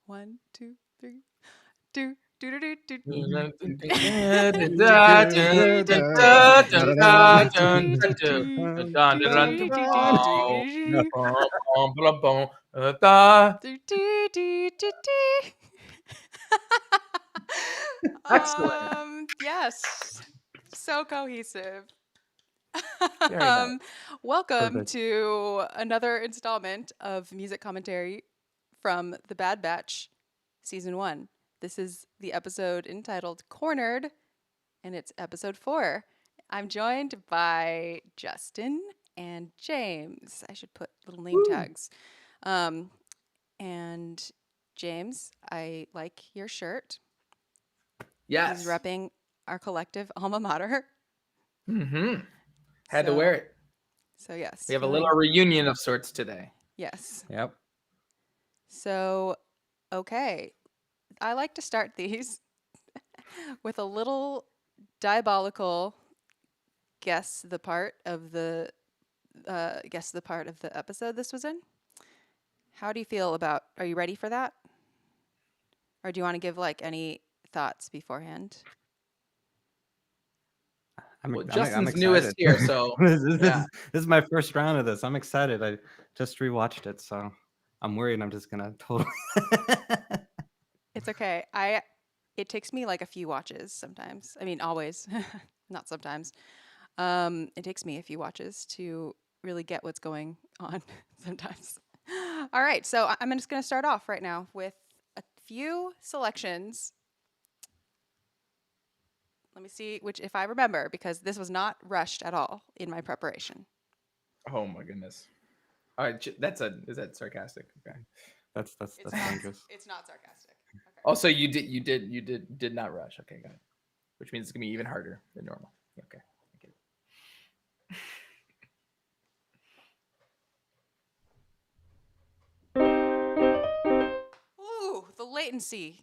1, 2, 3. Do do do do do. Excellent. Yes. So cohesive. Very nice. Welcome Perfect. to another installment of Music Commentary from The Bad Batch, Season 1. This is the episode entitled Cornered, and it's episode 4. I'm joined by Justin and James. I should put little name tags. And James, I like your shirt. Yes. He's repping our collective alma mater. Had to wear it. So yes. We have a little reunion of sorts today. Yes. Yep. So, okay. I like to start these with a little diabolical guess the part of the episode this was in. How do you feel about? Are you ready for that? Or do you want to give like any thoughts beforehand? Justin's newest here, so this is my first round of this. I'm excited. I just rewatched it, so I'm worried I'm just gonna totally. It's okay. It takes me like a few watches sometimes. I mean, always, not sometimes. It takes me a few watches to really get what's going on sometimes. All right, so I'm just going to start off right now with a few selections. Let me see if I remember, because this was not rushed at all in my preparation. Oh my goodness! All right, is that sarcastic? Okay, that's dangerous. It's not sarcastic. Okay. Also, you did not rush. Okay, got it. Which means it's gonna be even harder than normal. Okay, I get it. Ooh, the latency.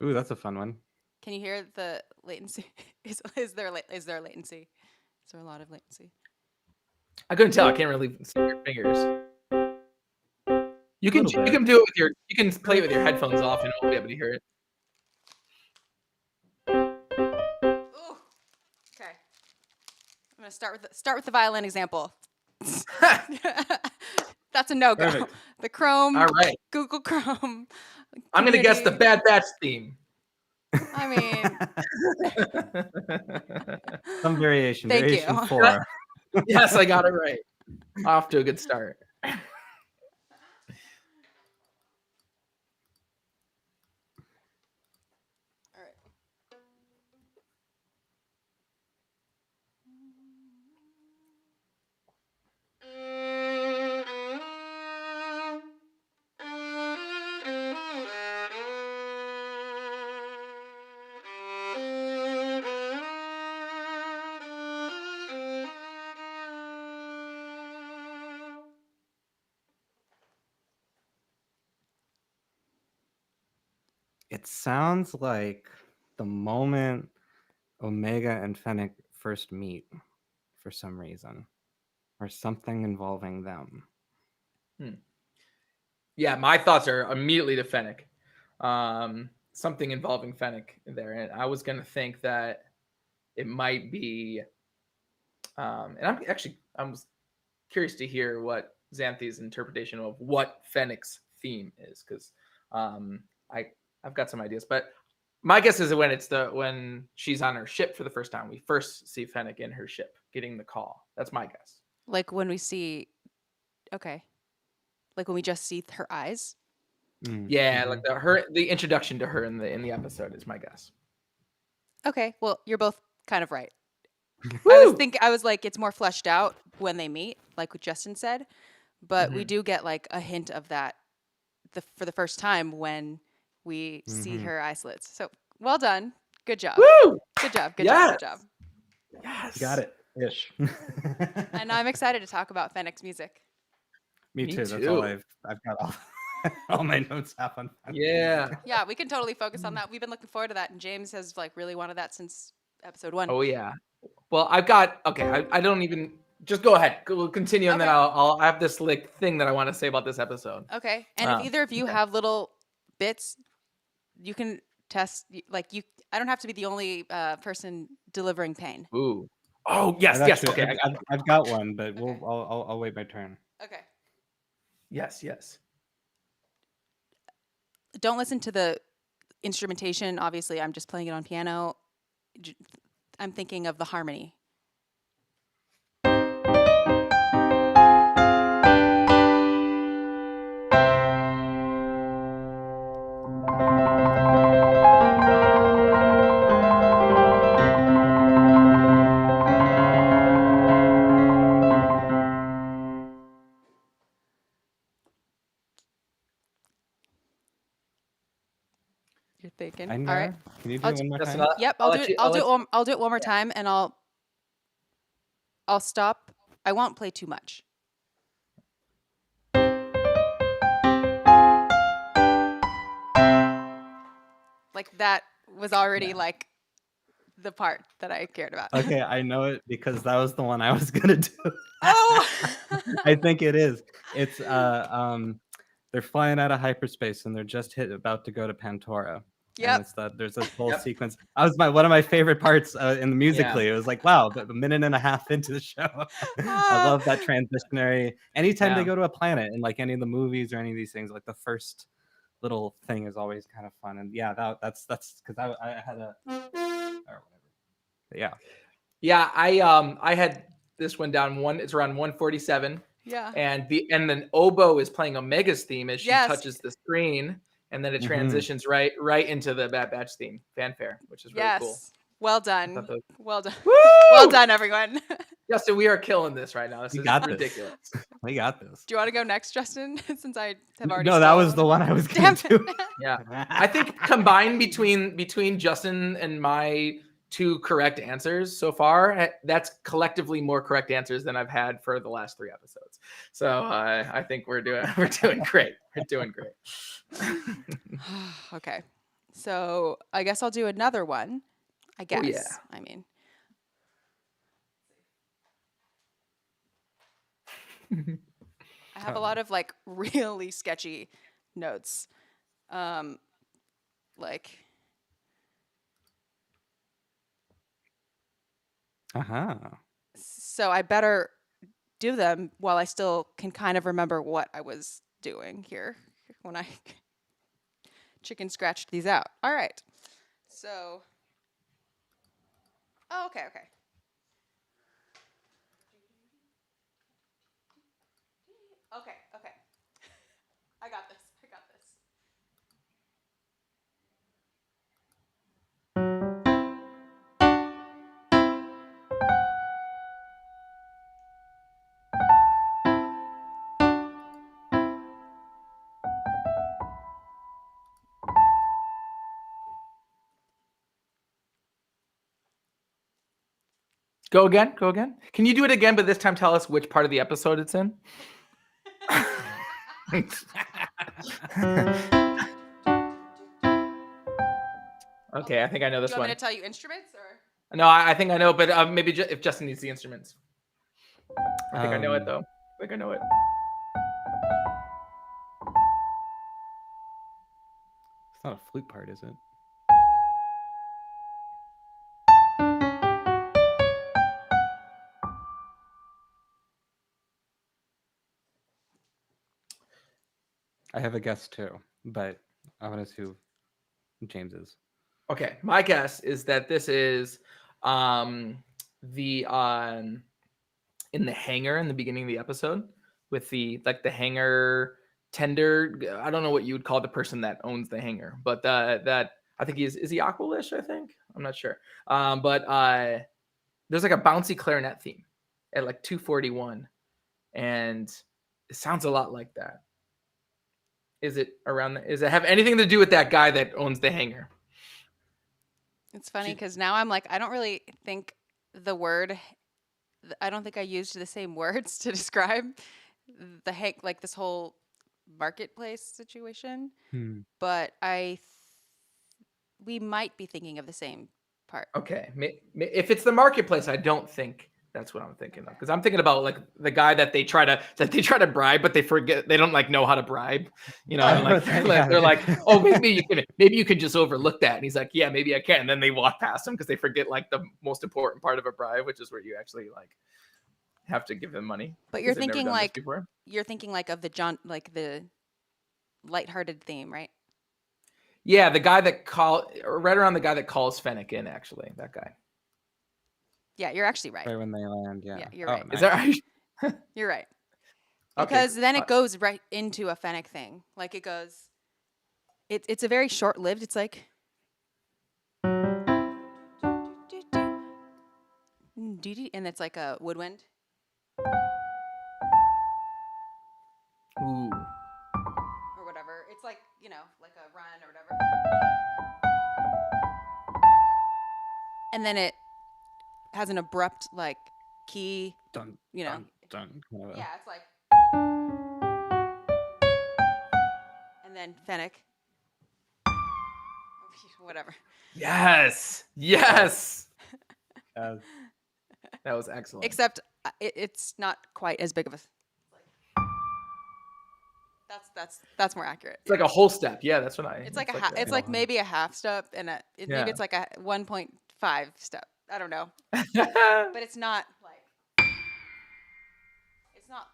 Ooh, that's a fun one. Can you hear the latency? Is there latency? Is there a lot of latency? I couldn't tell. I can't really see your fingers. You can do it with your. You can play it with your headphones off, and we'll be able to hear it. Ooh. Okay. I'm gonna start with the violin example. That's a no-go. Perfect. The Chrome. All right. Google Chrome. I'm gonna guess the Bad Batch theme. I mean, some variation. Thank variation you. 4. Yes, I got it right. Off to a good start. all right. It sounds like the moment Omega and Fennec first meet for some reason, or something involving them. Yeah, my thoughts are immediately to Fennec. Something involving Fennec there, and I was gonna think that it might be. And I'm curious to hear what Xanthe's interpretation of what Fennec's theme is, because I've got some ideas, but my guess is when she's on her ship for the first time, we first see Fennec in her ship getting the call. That's my guess. Like when we see, okay, like when we just see her eyes. Yeah, like the introduction to her in the episode is my guess. Okay, well, you're both kind of right. Woo! I was like, it's more fleshed out when they meet, like what Justin said, but we do get like a hint of that for the first time when we see her eye slits. So well done, good job. Woo! Good job. Yes! Good job. Yes, Got it. Ish. And I'm excited to talk about Fennec's music. Me too. That's all I've got. All my notes have on Fennec. Yeah, we can totally focus on that. We've been looking forward to that, and James has like really wanted that since episode 1. Oh yeah. Well, I've got I don't even. Just go ahead. We'll continue, and then Okay. I'll have this like thing that I want to say about this episode. Okay. And if either of you okay. have little bits, you can test. Like you, I don't have to be the only person delivering pain. Ooh. Oh yes, I've yes. actually, Okay. I've got one, but Okay. I'll wait my turn. Okay. Yes, yes. Don't listen to the instrumentation. Obviously, I'm just playing it on piano. I'm thinking of the harmony. You're thinking. I know. All right. Can you do it one more Justin, time? Yep. I'll do it. I'll do it one more time, and I'll stop. I won't play too much. Like that was already like the part that I cared about. Okay, I know it because that was the one I was gonna do. Oh. I think it is. It's they're flying out of hyperspace and they're just about to go to Pantora. Yep. And it's that there's this whole sequence. That was one of my favorite parts in the musically. It was like, wow, a minute and a half into the show. I love that transitionary. Anytime they go to a planet in like any of the movies or any of these things, like the first little thing is always kind of fun. And yeah, that's because I had a or whatever. But yeah. Yeah, I had this one down it's around 147. Yeah. And then oboe is playing Omega's theme as she Yes. touches the screen, and then it transitions right into the Bad Batch theme fanfare, which is really cool. Well done. Well done. Woo! Well done, everyone. Justin, we are killing this right now. This is ridiculous. We got this. Do you want to go next, Justin? Since I have already. No, that was the one I was going to do. Yeah, I think combined between Justin and my two correct answers so far, that's collectively more correct answers than I've had for the last 3 episodes. So I think we're doing great. We're doing great. Okay, so I guess I'll do another one. I guess. Oh, yeah. I mean. I have a lot of like really sketchy notes. Like. So I better do them while I still can kind of remember what I was doing here when I chicken scratched these out. All right. So. Oh, okay. Okay. I got this. Go again. Can you do it again, but this time tell us which part of the episode it's in? Okay, I think I know this one. Do you want me to tell you instruments or? No, I think I know, but maybe if Justin needs the instruments. I think I know it though. I think I know it. It's not a flute part, is it? I have a guess too, but I want to see who James is. Okay, my guess is that this is in the hangar in the beginning of the episode with the hangar tender. I don't know what you would call the person that owns the hangar, but that I think is he Aqualish, I think. I'm not sure. But there's like a bouncy clarinet theme at like 241, and it sounds a lot like that. Is it have anything to do with that guy that owns the hangar? It's funny because now I'm like, I don't really think I don't think I used the same words to describe like this whole marketplace situation, but we might be thinking of the same part. Okay. If it's the marketplace, I don't think That's what I'm thinking of, because I'm thinking about like the guy that they try to bribe, but they forget they don't like know how to bribe, and like they're like, oh, maybe you can just overlook that, and he's like, yeah, maybe I can, and then they walk past him because they forget like the most important part of a bribe, which is where you actually like have to give them money. But you're thinking like of the lighthearted theme, right? Yeah, the guy that right around the guy that calls Fennec in, actually, that guy. Yeah, you're actually right. Right when they land, yeah. Yeah, you're right. Nice. Is that right? You're right. Because then it goes right into a Fennec thing. Like it goes, it's a very short-lived, it's like, and it's like a woodwind. Ooh. Or whatever. It's like, like a run or whatever. And then it has an abrupt like key, dun. Yeah, it's like, and then Fennec, whatever. Yes. That was excellent. Except it's not quite as big of a. That's more accurate. It's like a whole step. Yeah, that's what It's like it's like maybe a half step and maybe it's like a 1.5 step. I don't know. But it's not like, it's not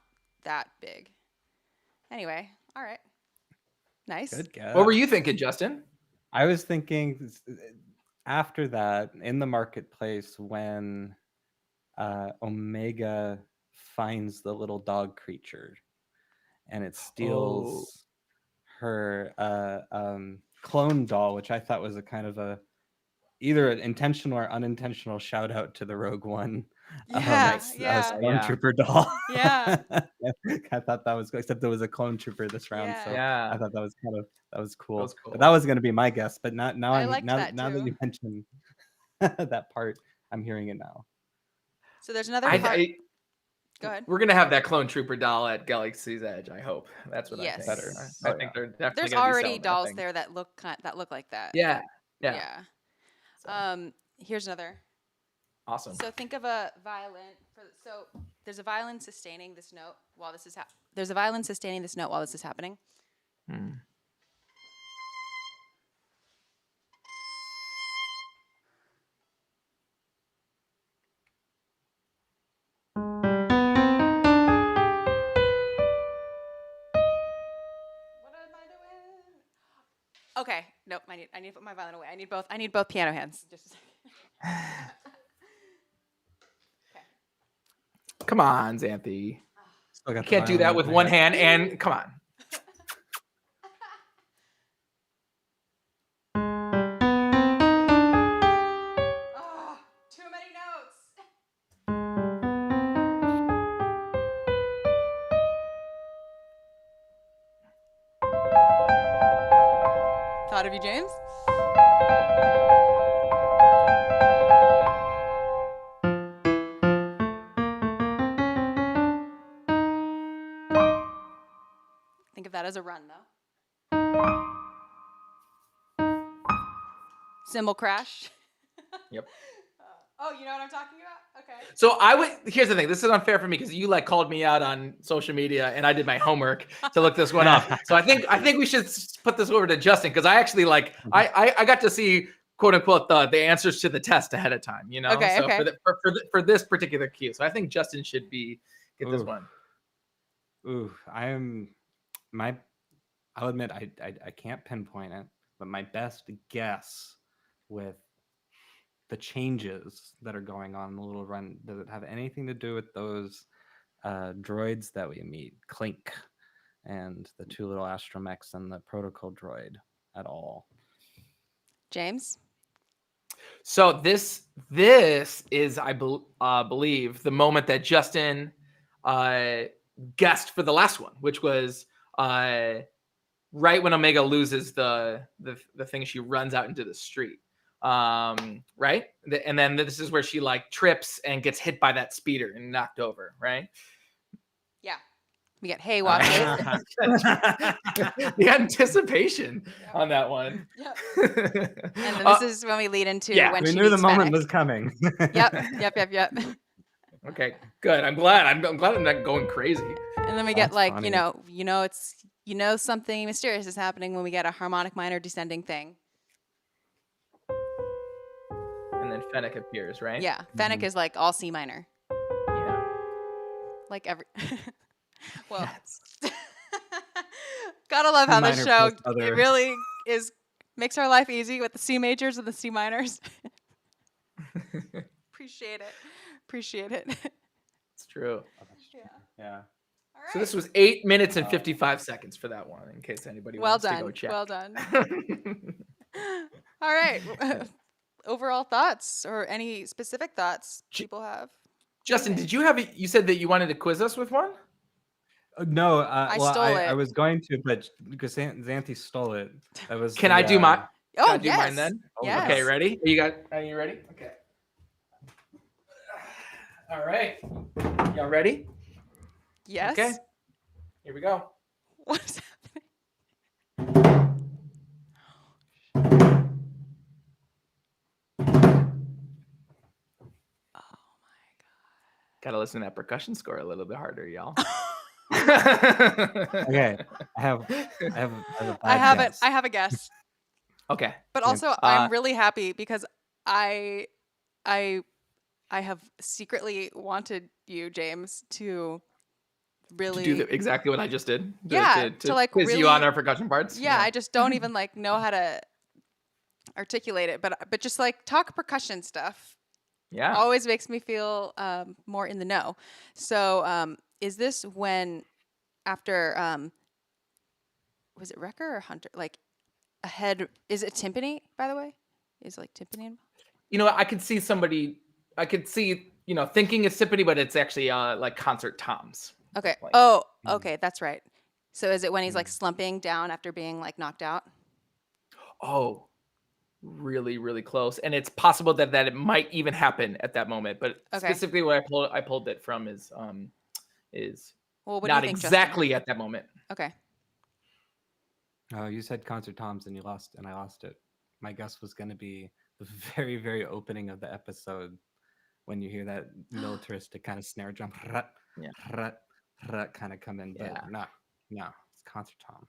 that big. Anyway, all right. Nice. Good guess. What were you thinking, Justin? I was thinking after that, in the marketplace, when Omega finds the little dog creature and it steals her clone doll, which I thought was a kind of either an intentional or unintentional shout out to the Rogue One clone trooper doll. Yeah. I thought that was cool, except there was a clone trooper this round. Yeah. So I thought that was cool. That was cool. But that was going to be my guess, but now that you mentioned that part, I'm hearing it now. So there's another part. Go ahead. We're gonna have that clone trooper doll at Galaxy's Edge. I hope that's what I think. Better. I think they're definitely. There's already dolls there that look like that. Yeah. Here's another. Awesome. So think of a violin. So there's a violin sustaining this note while this is there's a violin sustaining this note while this is happening. Okay. Nope. I need to put my violin away. I need both piano hands. Just a second. Okay. Come on, Xanthe. You can't do that with one hand. And come on. Oh, too many notes. Thought of you, James? Think of that as a run, though. Cymbal crash. Yep. Oh, you know what I'm talking about? Okay. So here's the thing. This is unfair for me because you called me out on social media and I did my homework to look this one up. So I think we should put this over to Justin because I actually I got to see quote unquote the answers to the test ahead of time, Okay, so for this particular cue. So I think Justin should get this one. Ooh, I'll admit I can't pinpoint it, but my best guess with the changes that are going on in the little run, does it have anything to do with those droids that we meet, Clink and the two little astromechs and the protocol droid at all? James? So this is, I believe, the moment that Justin guessed for the last one, which was right when Omega loses the thing, she runs out into the street. Right? And then this is where she trips and gets hit by that speeder and knocked over, right? Yeah. We get hay watches. The anticipation on that one. Yep. And then this is when we lead into when we she knew the meets moment Fennec. was coming. Yep. Okay, good. I'm glad. I'm glad I'm not going crazy. And then we get That's like, funny. something mysterious is happening when we get a harmonic minor descending thing. And then Fennec appears, right? Yeah, Fennec is like all C minor. Yeah. Like every. Well, gotta love how this minor show plus other. it really makes our life easy with the C majors and the C minors. Appreciate it. It's true. Yeah. All right. So this was 8 minutes and 55 seconds for that one, in case anybody wants to go check. Well done. All right. Overall thoughts or any specific thoughts people have? Justin, did you have? You said that you wanted to quiz us with one. No, I well, stole it. I was going to, but because Xanthe stole it. That was. Can I do mine? Oh, Can I do yes. mine then? Yes. Okay, ready? Are you ready? Okay. All right. Y'all ready? Yes. Okay. Here we go. What's happening? Gotta listen to that percussion score a little bit harder, y'all. Okay, I have a bad guess. I have a guess. Okay. But also I'm really happy because I have secretly wanted you, James, to really To do exactly what I just did. To like quiz really, you on our percussion parts. Yeah, I just don't even like know how to articulate it, but just like talk percussion stuff. Yeah. Always makes me feel more in the know. So is this when after was it Wrecker or Hunter? Like a head, is it timpani, by the way? Is like timpani involved? You know, I could see thinking it's timpani, but it's actually like concert toms. Okay. Oh, okay, that's right. So is it when he's like slumping down after being like knocked out? Oh, really, really close. And it's possible that it might even happen at that moment. But specifically what I pulled it from is well, what not do you think, exactly Justin? at that moment. Okay. Oh, you said concert toms and you lost, and I lost it. My guess was going to be the very, very opening of the episode when you hear that militaristic kind of snare drum, kind of come in. But no, it's concert tom.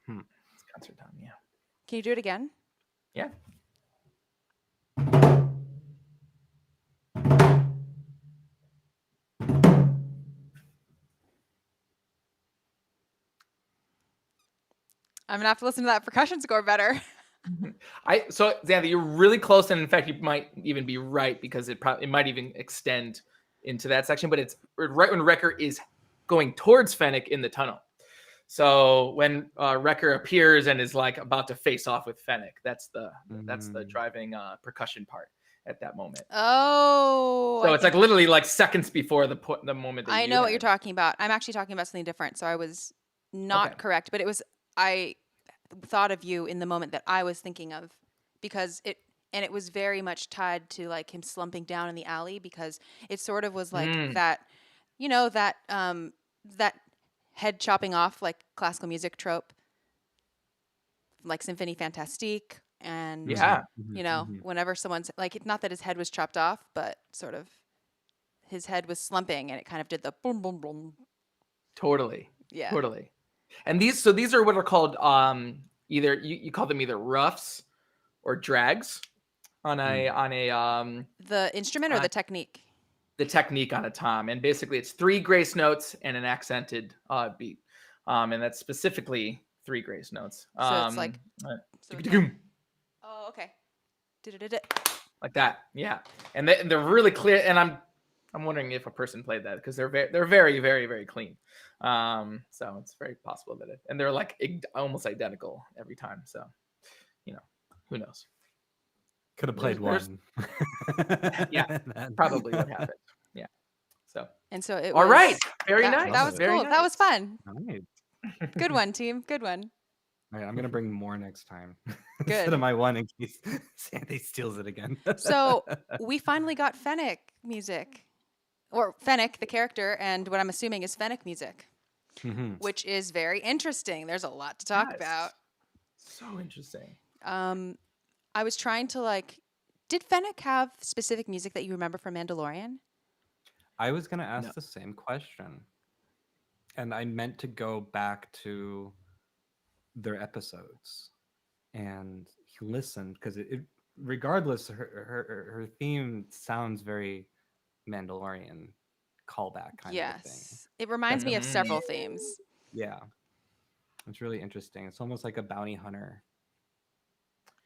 It's concert tom, yeah. Can you do it again? Yeah. I'm gonna have to listen to that percussion score better. So Xanthe, you're really close, and in fact, you might even be right because it might even extend into that section. But it's right when Wrecker is going towards Fennec in the tunnel. So when Wrecker appears and is like about to face off with Fennec, that's the driving percussion part at that moment. Oh, so it's like literally like seconds before the moment. That I know what you're talking about. I'm actually talking about something different. So I was not correct, but I thought of you in the moment that I was thinking of because it was very much tied to like him slumping down in the alley because it sort of was like that, that head chopping off like classical music trope, like Symphonie Fantastique. And, whenever someone's like, not that his head was chopped off, but sort of his head was slumping and it kind of did the boom, boom, boom. Totally. Yeah. Totally. And these are what are called either you call them either roughs or drags on a the instrument or the technique. The technique on a tom, and basically it's 3 grace notes and an accented beat, and that's specifically 3 grace notes. So it's like oh, okay, like that, yeah. And they're really clear, and I'm wondering if a person played that because they're very, very, very clean. So it's very possible that and they're like almost identical every time. So, who knows? Could have played one. Yeah, probably what happened. Yeah. So. And so it. All was, right. Very nice. That was very cool. Nice. That was fun. Nice. Good one, team. Good one. All right, I'm gonna bring more next time. Good. Instead of my one in case Xanthe steals it again. So we finally got Fennec music, or Fennec, the character, and what I'm assuming is Fennec music, which is very interesting. There's a lot to talk about. So interesting. I was trying to did Fennec have specific music that you remember from Mandalorian? I was gonna No. ask the same question, and I meant to go back to their episodes and listen because regardless, her theme sounds very Mandalorian callback kind of a thing. Yes. It reminds me of Mm-hmm. several themes. Yeah, it's really interesting. It's almost like a bounty hunter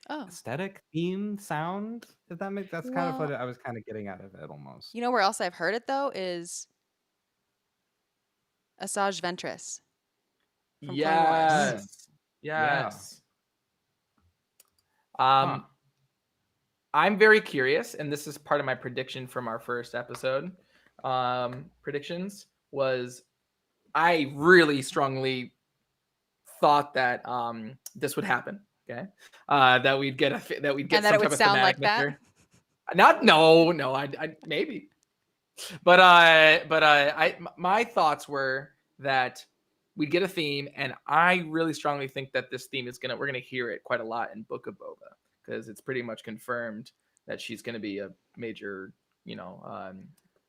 Oh. aesthetic, theme, sound. If that makes that's kind of what Well, I was kind of getting out of it almost. you know where else I've heard it though is Asajj Ventress from Clone Wars. Mm, Yes. yeah. Yes. Huh. I'm very curious, and this is part of my prediction from our first episode. Predictions was I really strongly thought that this would happen. Okay, that we'd get And that some it would type of sound thematic like that. mixture. Not no, I maybe, but my thoughts were that we'd get a theme, and I really strongly think that this theme is we're gonna hear it quite a lot in Book of Boba because it's pretty much confirmed that she's gonna be a major,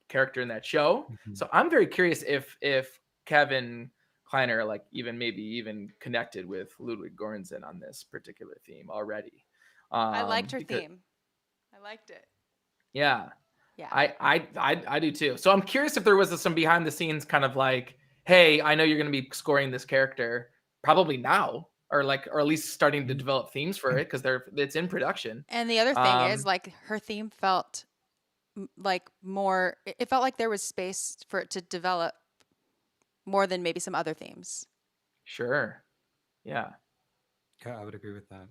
character in that show. Mhm. So I'm very curious if Kevin Kleiner maybe even connected with Ludwig Göransson on this particular theme already. I liked her Because, theme. I liked it. yeah. Yeah. I do too. So I'm curious if there was some behind the scenes kind of like, hey, I know you're going to be scoring this character probably now, or at least starting to develop themes for it because it's in production. And the other thing is, like, her theme felt like more. It felt like there was space for it to develop more than maybe some other themes. Sure. Yeah. Yeah, I would agree with that.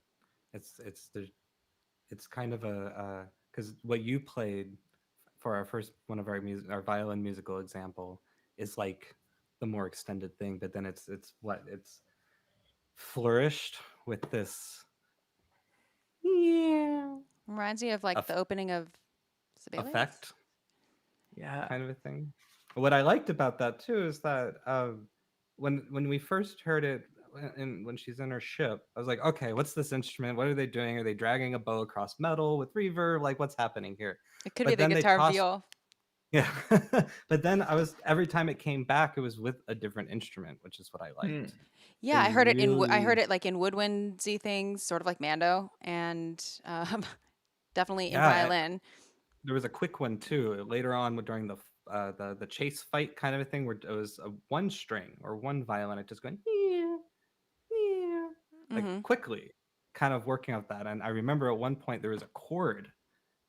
It's kind of because what you played for our first one of our our violin musical example is like the more extended thing, but then it's flourished with this Reminds me of like the opening of Sibelius. effect Yeah. kind of a thing. What I liked about that too is that when we first heard it when she's in her ship, I was like, okay, what's this instrument? What are they doing? Are they dragging a bow across metal with reverb? Like, what's happening here? It could But be the then they guitar tossed, viol. yeah. But then every time it came back, it was with a different instrument, which is what I liked. Yeah, They I heard it I heard really, it like in woodwindsy things, sort of like Mando, and definitely in yeah. violin. There was a quick one too later on during the chase fight kind of a thing where it was a one string or one violin, it just going like quickly, kind of working out that. And I remember at one point there was a chord,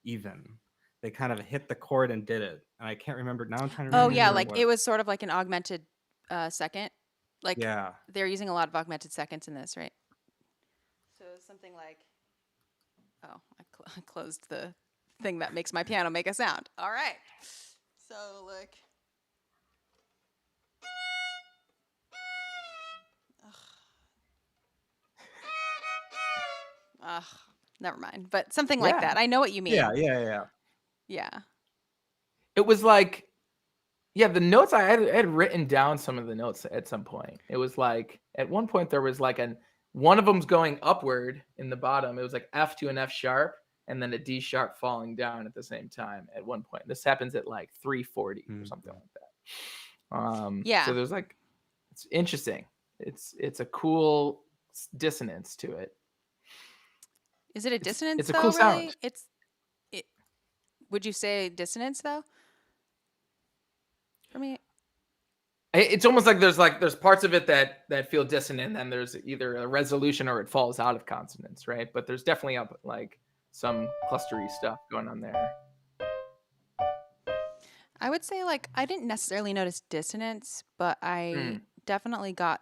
even they kind of hit the chord and did it, and I can't remember now. I'm trying to Oh remember yeah, where it like was. it was sort of like an augmented second. Like Yeah, they're using a lot of augmented seconds in this, right? So something like, oh, I closed the thing that makes my piano make a sound. All right. So like, ugh, never mind. But something like Yeah. that. I know what you mean. yeah. Yeah. It was like, yeah, the notes I had written down some of the notes at some point. It was like at one point there was like one of them's going upward in the bottom. It was like F to an F sharp and then a D sharp falling down at the same time at one point. This happens at like 340 or something like that. Yeah. So there's like, it's interesting. It's a cool dissonance to it. Is it a dissonance it's a though, cool really? sound. Would you say dissonance though? For me, It's almost like there's parts of it that feel dissonant, and there's either a resolution or it falls out of consonance, right? But there's definitely like some clustery stuff going on there. I would say like I didn't necessarily notice dissonance, but I definitely got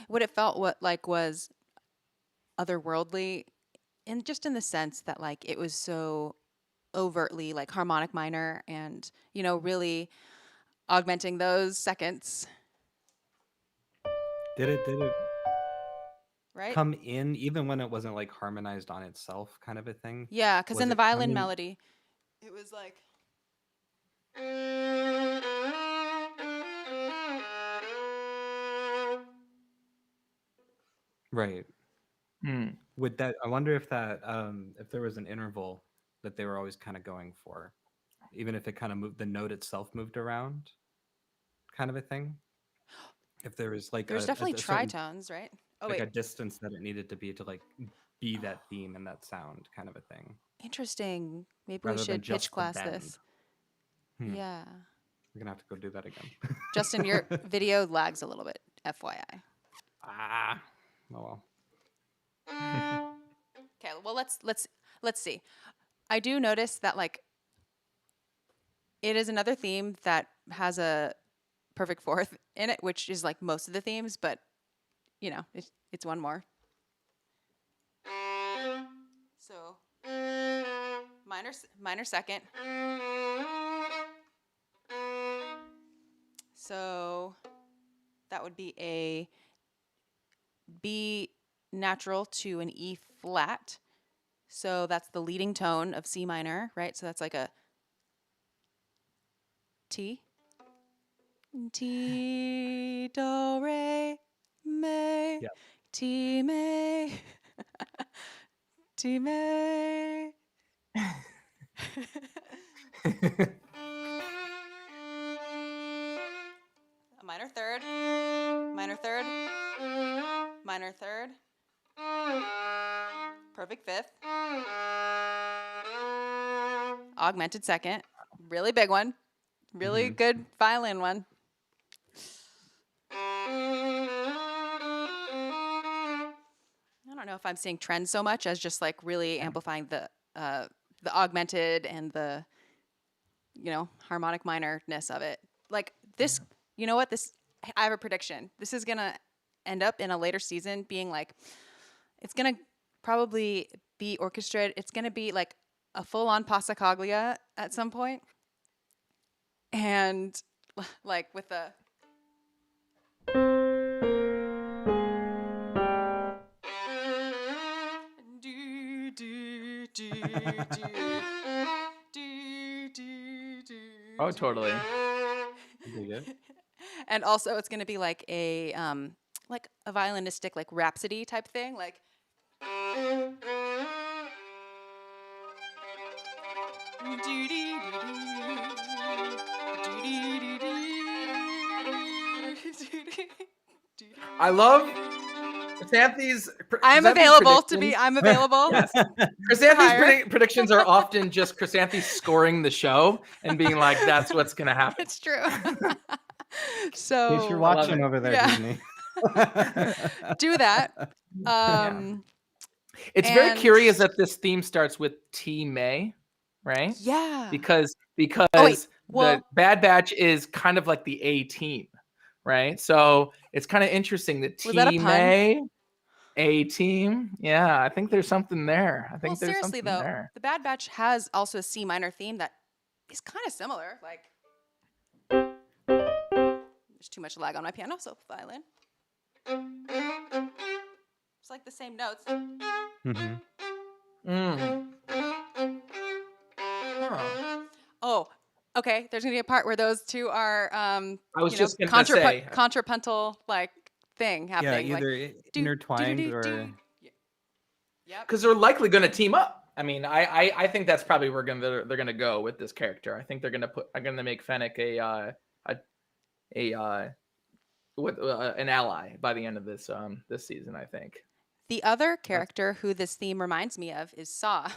what it felt was otherworldly, and just in the sense that like it was so overtly like harmonic minor and really augmenting those seconds. Did it Right? come in even when it wasn't like harmonized on itself, kind of a thing? Yeah, because Was in the it violin coming? melody, it was like. Right. Would that? I wonder if that if there was an interval that they were always kind of going for. even if it kind of moved, the note itself moved around, kind of a thing. If there was like There's definitely a certain, tritones, right? Oh like wait, a distance that it needed to be to like be that theme and that sound, kind of a thing, interesting. Maybe we rather than should pitch just the class bend. this. Hmm. Yeah. We're gonna have to go do that again. Justin, your video lags a little bit, FYI. Oh well. Okay, well let's see. I do notice that like it is another theme that has a perfect fourth in it, which is like most of the themes, but you know, it's one more. So minor second. So that would be a B natural to an E flat. So that's the leading tone of C minor, right? So that's like a T. Ti, do, re, me, Yep. ti, me, ti, me. A minor third, minor third, minor third, perfect fifth, augmented second, really big one, really good violin one. I don't know if I'm seeing trends so much as just like really amplifying the augmented and the, you know, harmonic minorness of it. Like this, you know what? This, I have a prediction. This is gonna end up in a later season being like, it's gonna probably be orchestrated. It's gonna be like a full-on passacaglia at some point, and like with a. Oh, totally. And also, it's going to be like a violinistic like rhapsody type thing, like. I love Chrysanthe's. I'm available to be. I'm available. Yes. Chrysanthe's predictions are often just Chrysanthe scoring the show and being like, "That's what's gonna happen." It's true. So in case you're watching over there, Disney. Do that. It's very curious that this theme starts with T May, right? Yeah. Because the Bad Batch is kind of like the A team, right? So it's kind of interesting that T May, A team. Yeah, I think there's something there. I think there's seriously something though, there. the Bad Batch has also a C minor theme that is kind of similar. Like, there's too much lag on my piano, so violin. It's like the same notes. Oh, okay. There's gonna be a part where those two are, I was just gonna say contrapuntal like thing happening. Yeah, either like, intertwined or. Yep. Because they're likely going to team up. I mean, I think that's probably where they're going to go with this character. I think they're going to make Fennec an ally by the end of this season. I think. The other character who this theme reminds me of is Saw.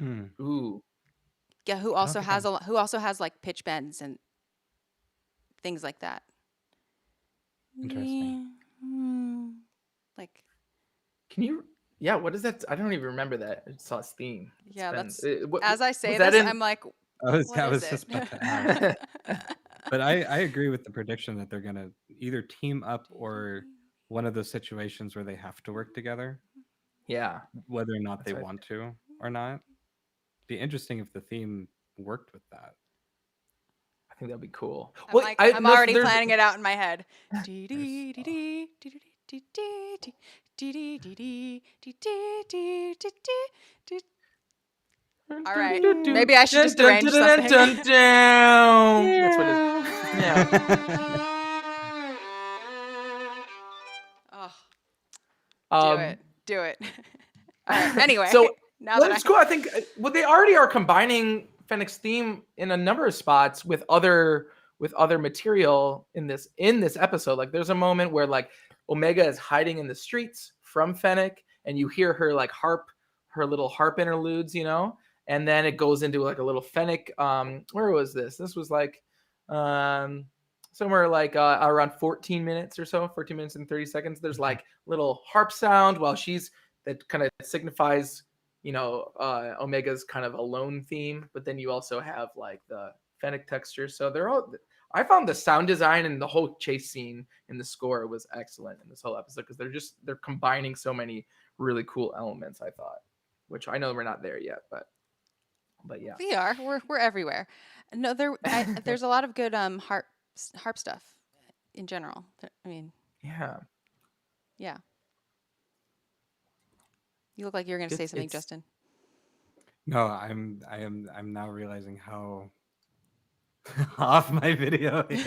Ooh. Yeah, who also has like pitch bends and things like that. Interesting. Like. Can you? Yeah. What is that? I don't even remember that. It's Saw's theme. Yeah, that's. As I say this, I'm like. I was just about to ask. But I agree with the prediction that they're gonna either team up or one of those situations where they have to work together. Yeah. Whether or not they want to or not. Be interesting if the theme worked with that. I think that'd be cool. I'm already planning it out in my head. All right. Maybe I should just arrange something. That's what it is. Yeah. Do it. All right. Anyway. So now that's cool. I think they already are combining Fennec's theme in a number of spots with other material in this episode. Like there's a moment where like Omega is hiding in the streets from Fennec, and you hear her like her little harp interludes, and then it goes into like a little Fennec. Where was this? This was like somewhere like around 14 minutes or so, 14 minutes and 30 seconds. There's like little harp sound while that kind of signifies, Omega's kind of alone theme, but then you also have like the Fennec texture. So I found the sound design and the whole chase scene in the score was excellent in this whole episode because they're combining so many really cool elements, I thought, which I know we're not there yet, but yeah. We are. We're everywhere. No, there's a lot of good harp stuff in general. I mean, yeah. You look like you're going to say something, Justin. No, I'm now realizing how off my video is.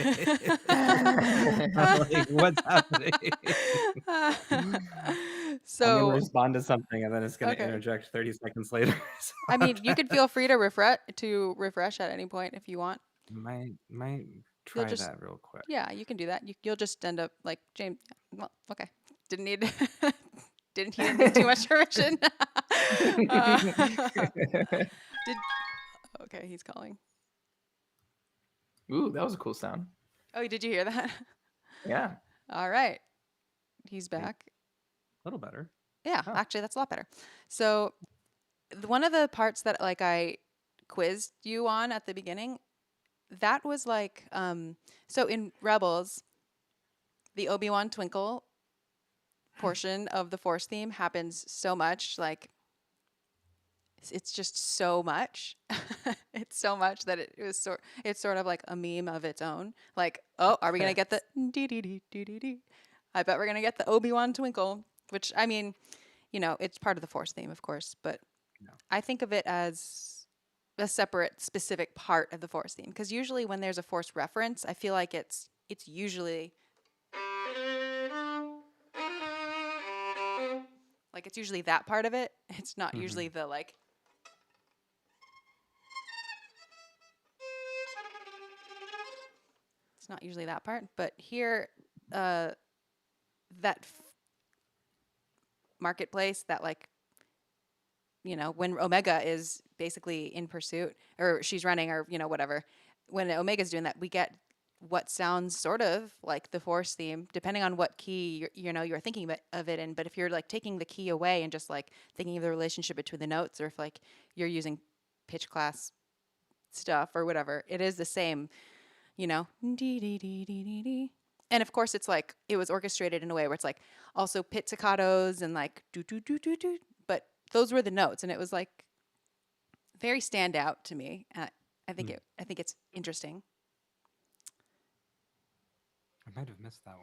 Like, what's happening? So I'm gonna respond to something and then it's gonna interject 30 seconds later. I mean, you could feel free to refresh at any point if you want. Might try that real quick. Yeah, you can do that. You'll just end up like James. Well, okay, didn't need too much permission. Okay, he's calling. Ooh, that was a cool sound. Oh, did you hear that? Yeah. All right, he's back. A little better. Yeah, actually, that's a lot better. So, one of the parts that like I quizzed you on at the beginning, that was like, so in Rebels, the Obi-Wan Twinkle portion of the Force theme happens so much, like it's just so much. It's so much that it's sort of like a meme of its own. Like, oh, are we gonna get the dee-dee-dee-dee-dee-dee? I bet we're gonna get the Obi-Wan Twinkle, which I mean, it's part of the Force theme, of course, but I think of it as a separate, specific part of the Force theme, because usually when there's a Force reference, I feel like it's usually like it's usually that part of it. It's not usually the like. It's not usually that part, but here, that marketplace, that like, when Omega is basically in pursuit, or she's running, or whatever, when Omega's doing that, we get what sounds sort of like the Force theme, depending on what key you're thinking of it in. But if you're like taking the key away and just like thinking of the relationship between the notes, or if like you're using pitch class stuff or whatever, it is the same, dee dee dee dee dee dee. And of course, it's like it was orchestrated in a way where it's like also pizziccatos and like do do do do do. But those were the notes, and it was like very standout to me. I think it's interesting. I might have missed that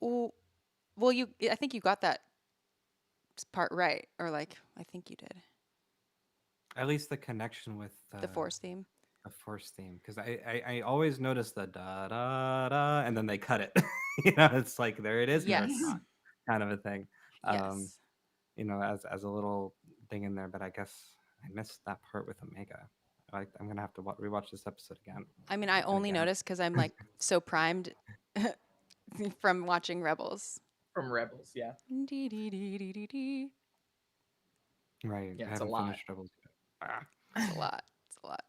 one. Well, I think you got that part right, or like I think you did. At least the connection with the Force theme. The Force theme, because I always notice the da da da, and then they cut it. It's like there it is. Yes. No, it's not, kind of a thing. Yes. As a little thing in there, but I guess I missed that part with Omega. I'm gonna have to rewatch this episode again. I mean, I only noticed because I'm like so primed from watching Rebels. From Rebels, yeah. Dee, dee, dee, dee, dee, dee. Right. Yeah, I haven't finished Rebels yet. It's a lot. It's a lot.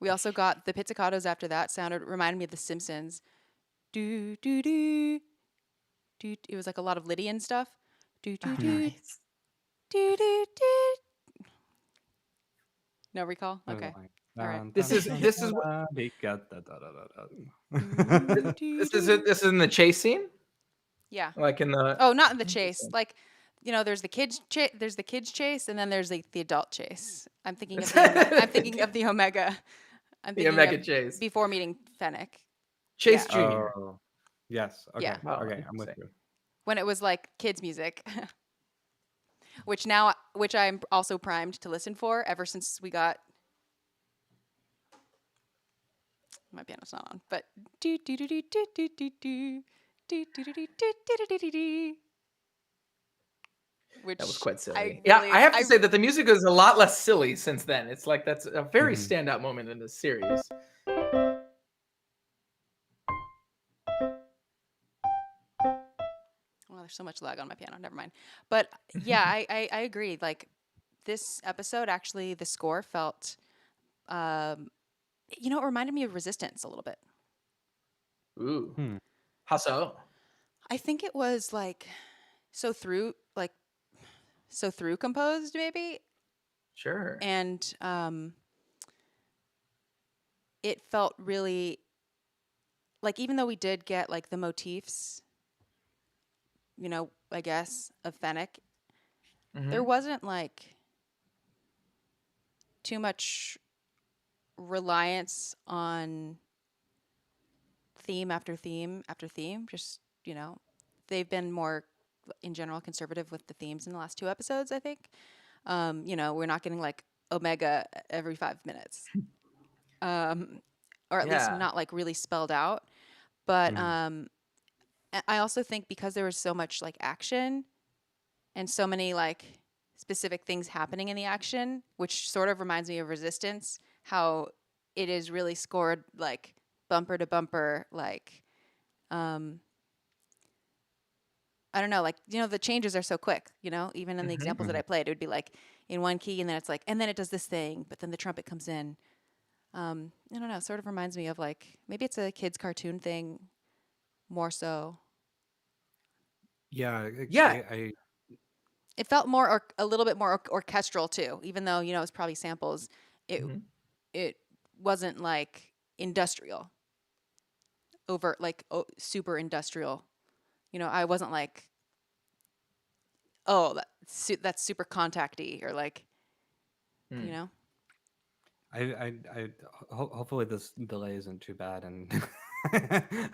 We also got the pizzicatos after that. Reminded me of The Simpsons. Do do do. Do. It was like a lot of Lydian stuff. Do do do. Nice. Do do do. No recall? Okay. All right. This is this is in the chase scene? Yeah. Like in the not in the chase. Like, there's the kids chase, and then there's the adult chase. I'm thinking of the Omega. I'm thinking the Omega of chase before meeting Fennec. Chase Junior. Oh, yes. Okay. Yeah. Okay, I'm with you. When it was like kids music. which I'm also primed to listen for ever since we got. My piano's not on, but do do do do do do do do do do do do do do do do. which That was quite silly. I Yeah, really, I have to say that the music is a lot less silly since then. It's like that's a very Mhm. standout moment in this series. well, there's so much lag on my piano. Never mind. But yeah, I agree. Like this episode, actually, the score felt, it reminded me of Resistance a little bit. Ooh, Hmm. how so? I think it was like so through composed maybe, Sure. and it felt really like, even though we did get like the motifs, I guess, of Fennec, there Mhm. wasn't like too much reliance on theme after theme after theme. Just, they've been more in general conservative with the themes in the last 2 episodes, I think. We're not getting like Omega every 5 minutes. Or at least Yeah. not like really spelled out. But Mhm. I also think because there was so much like action and so many like specific things happening in the action, which sort of reminds me of Resistance, how it is really scored like bumper to bumper, like I don't know, like, the changes are so quick, even in the Mhm. examples that I Mhm. played, it would be like in one key and then it's like, and then it does this thing, but then the trumpet comes in. I don't know, sort of reminds me of like, maybe it's a kid's cartoon thing more so. Yeah, Yeah. It felt more, a little bit more orchestral too, even though, it's probably samples. It, Mhm. it wasn't like industrial, over like super industrial. I wasn't like, oh, that's super contacty or like, you Mm. know? Hopefully this delay isn't too bad and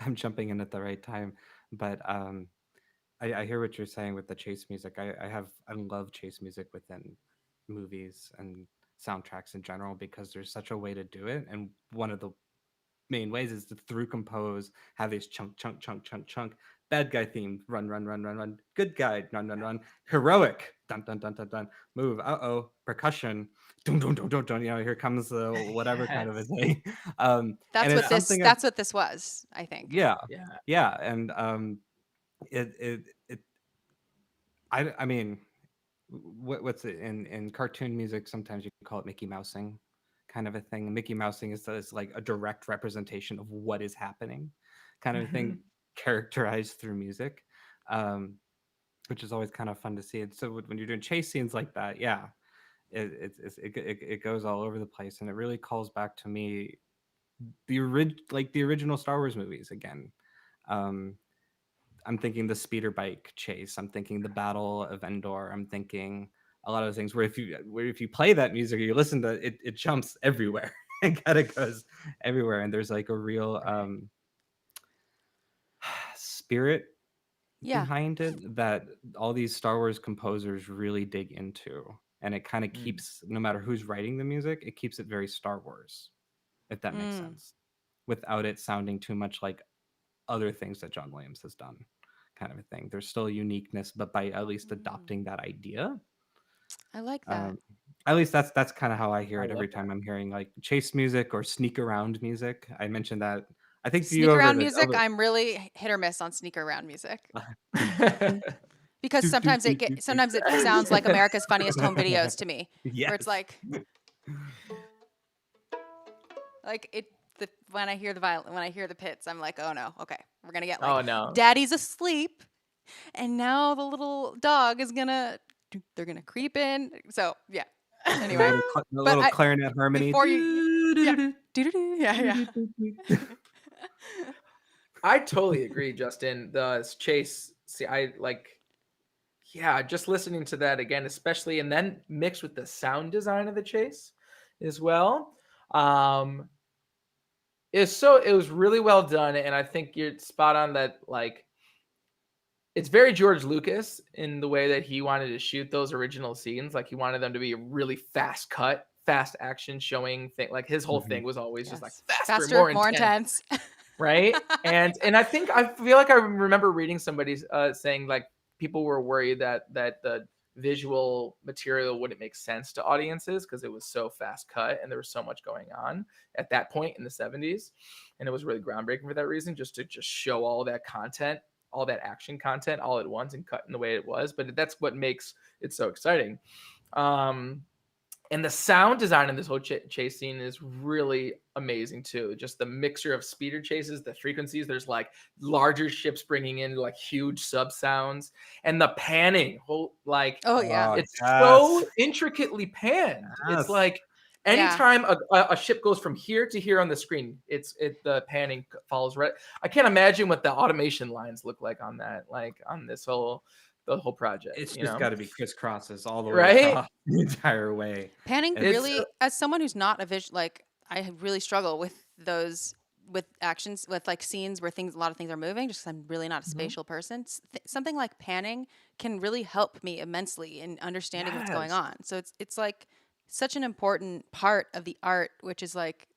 I'm jumping in at the right time. But I hear what you're saying with the chase music. I love chase music within movies and soundtracks in general because there's such a way to do it. And one of the main ways is to through compose, have these chunk, chunk, chunk, chunk, chunk. Bad guy theme, run, run, run, run, run. Good guy, run, run, run. Heroic, dun, dun, dun, dun, dun. Move, percussion, dun, dun, dun, dun, dun. Here comes the whatever kind of a Yes. thing. And That's it's what Yeah. this, something. that's what this was, I think. Yeah, Yeah. yeah, and it. I mean, what's it in cartoon music? Sometimes you can call it Mickey Mousing, kind of a thing. Mickey Mousing is like a direct representation of what is happening, kind of a thing, Mhm. characterized through music, um, which is always kind of fun to see. And so when you're doing chase scenes like that, yeah, it goes all over the place, and it really calls back to me the original Star Wars movies again. Um, I'm thinking the speeder bike chase. I'm thinking the Battle of Endor. I'm thinking a lot of things where if you play that music or you listen to it, it jumps everywhere. It kind of goes everywhere, and there's like a real Right. spirit Yeah. behind it that all these Star Wars composers really dig into, and it kind of Mm. keeps, no matter who's writing the music, it keeps it very Star Wars, if that makes Mm. sense, without it sounding too much like other things that John Williams has done, kind of a thing. There's still uniqueness, but by at least Mm. adopting that idea, I like that. um, at least that's kind of how I hear I it love every that. time I'm hearing like chase music or sneak around music. I mentioned that. I think you Sneak over around the music, over. I'm really hit or miss on sneak around music. Do, Because do, do, do, do. sometimes it sounds like America's Funniest Home Videos to me, where it's Yes. like it the when I hear the violin, when I hear the pits, I'm like, oh no, okay, we're gonna get like Oh no. Daddy's asleep, and now the little dog is they're gonna creep in. So yeah. And the Anyway, little the but little clarinet harmony. before you, yeah, Do, doo-doo-doo, yeah, do, do, do, yeah. do. I totally agree, Justin. The chase, see, I like, yeah, just listening to that again, especially, and then mixed with the sound design of the chase as well. Um, it was really well done, and I think you're spot on that. Like, it's very George Lucas in the way that he wanted to shoot those original scenes. Like, he wanted them to be a really fast cut, fast action showing thing. Like, his whole Mhm. thing was always just like Yes, faster, faster, more more intense. intense. Right. And I feel like I remember reading somebody saying like people were worried that the visual material wouldn't make sense to audiences because it was so fast cut and there was so much going on at that point in the 70s. And it was really groundbreaking for that reason, just to show all that content, all that action content all at once and cut in the way it was. But that's what makes it so exciting. And the sound design in this whole chase scene is really amazing too. Just the mixture of speeder chases, the frequencies. There's like larger ships bringing in like huge sub sounds, and the panning. It's so intricately panned. It's like anytime a ship goes from here to here on the screen, the panning follows right. I can't imagine what the automation lines look like on that, like on this whole. The whole project. It's just got to be crisscrosses all the way right? across the entire way. Panning really, as someone who's not a visual, like I really struggle with those, with actions, with like scenes where a lot of things are moving, just because I'm really not a spatial person. Something like panning can really help me immensely in understanding what's going on. So it's like such an important part of the art, which is like,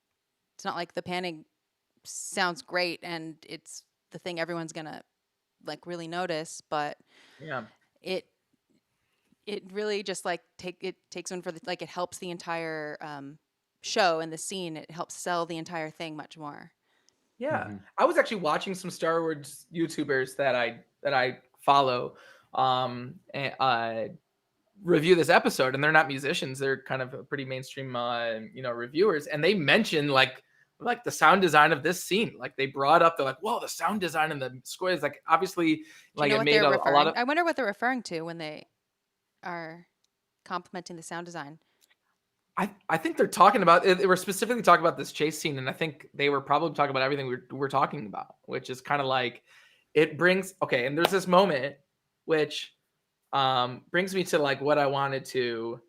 it's not like the panning sounds great and it's the thing everyone's gonna like really notice, but it really just like takes one for the, like it helps the entire show and the scene. It helps sell the entire thing much more. I was actually watching some Star Wars YouTubers that I follow review this episode, and they're not musicians, they're kind of pretty mainstream reviewers, and they mentioned like the sound design of this scene. Like they brought up, they're like, whoa, the sound design and the score is like obviously like it made a lot of. I wonder what they're referring to when they are complimenting the sound design. I think they're talking about, they were specifically talking about this chase scene, and I think they were probably talking about everything we're talking about, which is kind of like it brings and there's this moment which brings me to like what I wanted to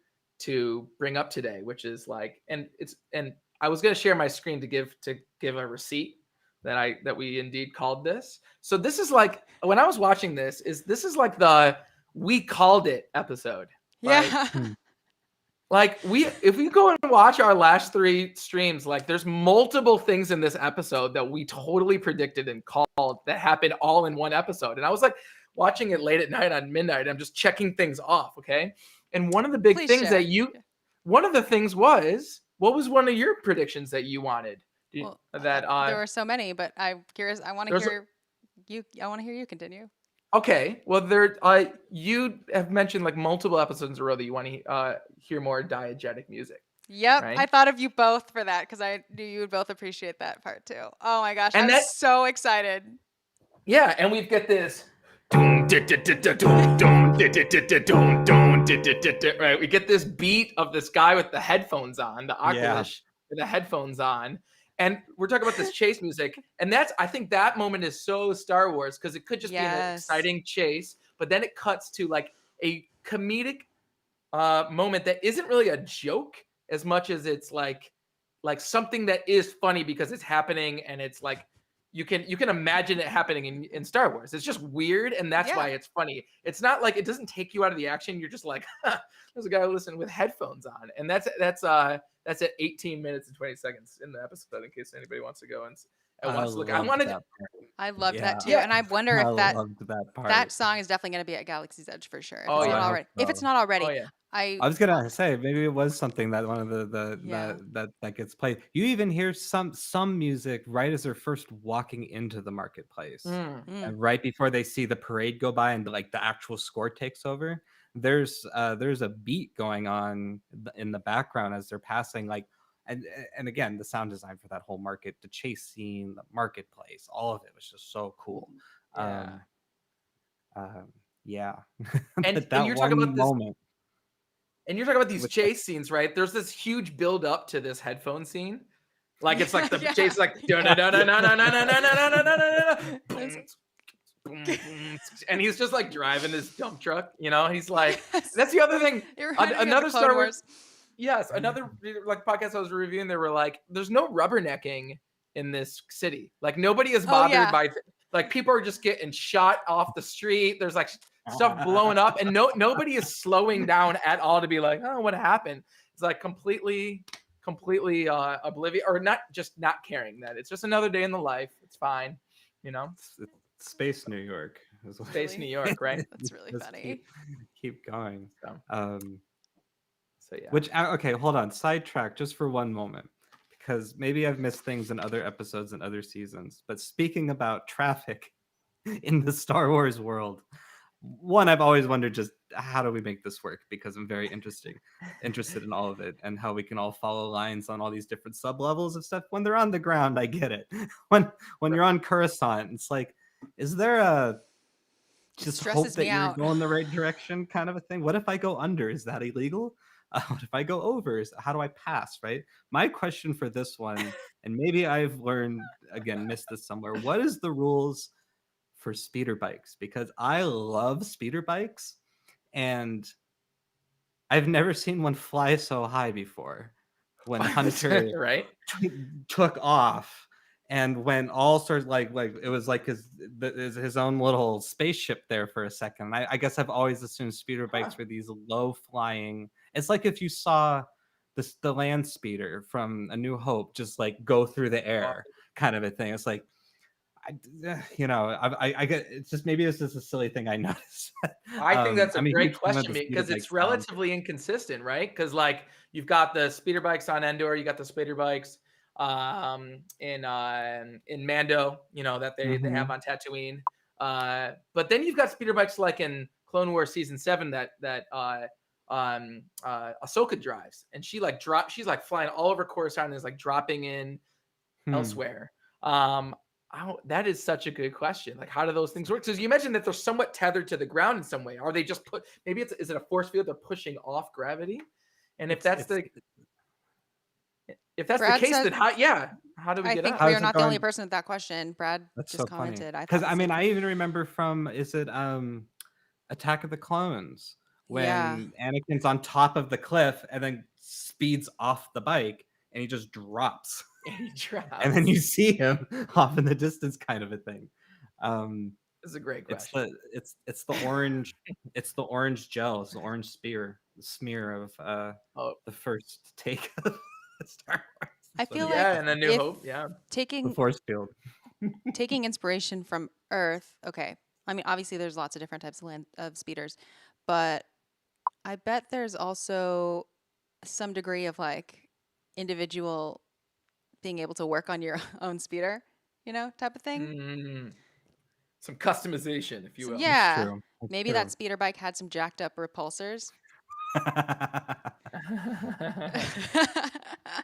bring up today, which is like, and I was going to share my screen to give a receipt that we indeed called this. So this is like, when I was watching this is like the we called it episode. Like if we go and watch our last 3 streams, like there's multiple things in this episode that we totally predicted and called that happened all in one episode. And I was like watching it late at night on midnight. I'm just checking things off. Okay. And one of the big things one of the things was, what was one of your predictions that you wanted? There were so many, but I'm curious. I want to hear you continue. Okay. Well, you have mentioned like multiple episodes in a row that you want to hear more diegetic music. Yep. Right? I thought of you both for that because I knew you would both appreciate that part too. Oh my gosh. I'm so excited. Yeah. And we've got this. Right, we get this beat of this guy with the headphones on, the Oculus with the headphones on, and we're talking about this chase music, and I think that moment is so Star Wars because it could just be an exciting chase, but then it cuts to like a comedic moment that isn't really a joke as much as it's like something that is funny because it's happening, and it's like you can imagine it happening in Star Wars. It's just weird, and that's why it's funny. It's not like it doesn't take you out of the action. You're just like, there's a guy listening with headphones on, and that's at 18 minutes and 20 seconds in the episode. In case anybody wants to go and wants to look, I loved that too, and I wonder if that song is definitely going to be at Galaxy's Edge for sure. If it's not already. I was gonna say maybe it was something that one of that gets played. You even hear some music right as they're first walking into the marketplace, and right before they see the parade go by and like the actual score takes over. There's a beat going on in the background as they're passing, like, and again the sound design for that whole the chase scene, the marketplace, all of it was just so cool. And you're talking about this moment. And you're talking about these chase scenes, right? There's this huge build up to this headphone scene. Like it's like the chase, like and he's just like driving this dump truck, he's like, that's the other thing. Another Star Wars. Yes. Another like podcast I was reviewing, they were like, there's no rubbernecking in this city. Like nobody is bothered by, like people are just getting shot off the street. There's like stuff blowing up, and nobody is slowing down at all to be like, oh, what happened? It's like completely oblivious, or not caring that it's just another day in the life. It's fine, It's space New York. Space New York, right? That's really Just funny. keep going. So, so yeah. Which okay, hold on. Sidetrack just for one moment, because maybe I've missed things in other episodes and other seasons. But speaking about traffic in the Star Wars world, one, I've always wondered just how do we make this work, because I'm very interested in all of it and how we can all follow lines on all these different sub levels of stuff. When they're on the ground, I get it. When you're on Chrysanthe, it's like, is there a just hope Stresses that me you're out. going the right direction kind of a thing? What if I go under? Is that illegal? What if I go over? How do I pass, right? My question for this one, and maybe I've learned, again, missed this somewhere, what is the rules for speeder bikes? Because I love speeder bikes, and I've never seen one fly so high before. When Hunter right? took off and when all sorts like it was like his own little spaceship there for a second. I guess I've always assumed speeder bikes were these low flying. It's like if you saw the land speeder from A New Hope just like go through the air kind of a thing. It's like, I get, it's just, maybe it's just a silly thing I noticed. I think that's a I'm great huge fan of question the speeder because bike it's sound. relatively inconsistent, right? Because like you've got the speeder bikes on Endor, you got the speeder bikes in Mando, that they have on Tatooine. But then you've got speeder bikes like in Clone Wars season 7 that Ahsoka drives, and she's like flying all over Coruscant and is like dropping in elsewhere. That is such a good question. Like, how do those things work? Because you mentioned that they're somewhat tethered to the ground in some way. Are they just maybe is it a force field they're pushing off gravity? And if that's the Brad case, said, then how do we I get think up? we are not the only person with that question. Brad That's just so commented. funny. I Because thought I the mean, same I thing. even remember from, is it Attack of the Clones, Yeah. when Anakin's on top of the cliff and then speeds off the bike and he just drops. And he drops. And then you see him off in the distance, kind of a thing. This is a great question. It's the orange, it's the orange gel, it's the orange smear of the first take of Star Wars. I feel yeah, like and A New Hope, yeah. The taking force field. taking inspiration from Earth. Okay, I mean, obviously there's lots of different types of speeders, but I bet there's also some degree of like individual being able to work on your own speeder, type of thing. Some customization, if you So, will. yeah, That's maybe true. that speeder bike had some jacked up repulsors.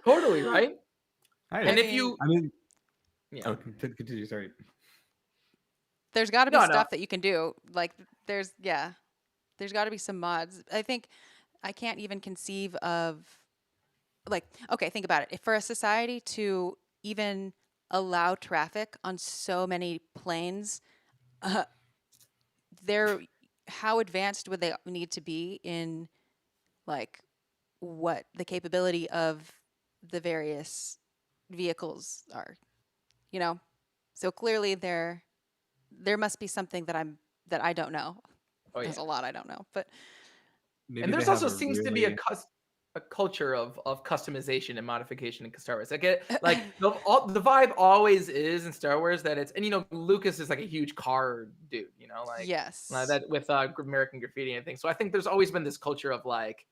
Totally, right? And if you, yeah. Oh, continue. Sorry. There's got to be stuff that you can do. Like there's got to be some mods. I think I can't even conceive of like, okay, think about it. If for a society to even allow traffic on so many planes, how advanced would they need to be in like what the capability of the various vehicles are, So clearly there must be something that I don't know. Oh, There's a lot I don't know, but Maybe and there's also seems to be a culture of customization and modification in Star Wars. I get like the vibe always is in Star Wars that it's, and Lucas is like a huge car dude, like yes, that with American Graffiti and everything. So I think there's always been this culture of like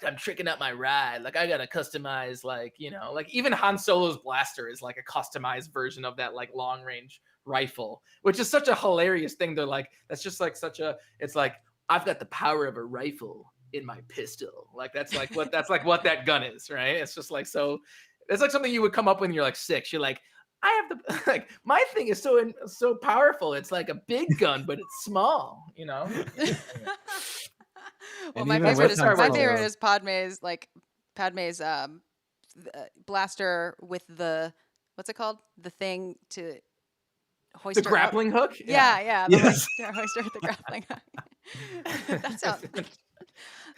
I'm tricking up my ride, like I gotta customize, like like even Han Solo's blaster is like a customized version of that like long range rifle, which is such a hilarious thing. They're like, that's just like it's like, I've got the power of a rifle in my pistol. Like that's like what that gun is, right? It's just like, so it's like something you would come up when you're like 6. You're like, I have the like my thing is so powerful. It's like a big gun, but it's small, Well, my favorite is Padme's blaster with the, what's it called? The thing to hoist the grappling hook. Yeah. Yes. Hoist her with the grappling hook. That sounds.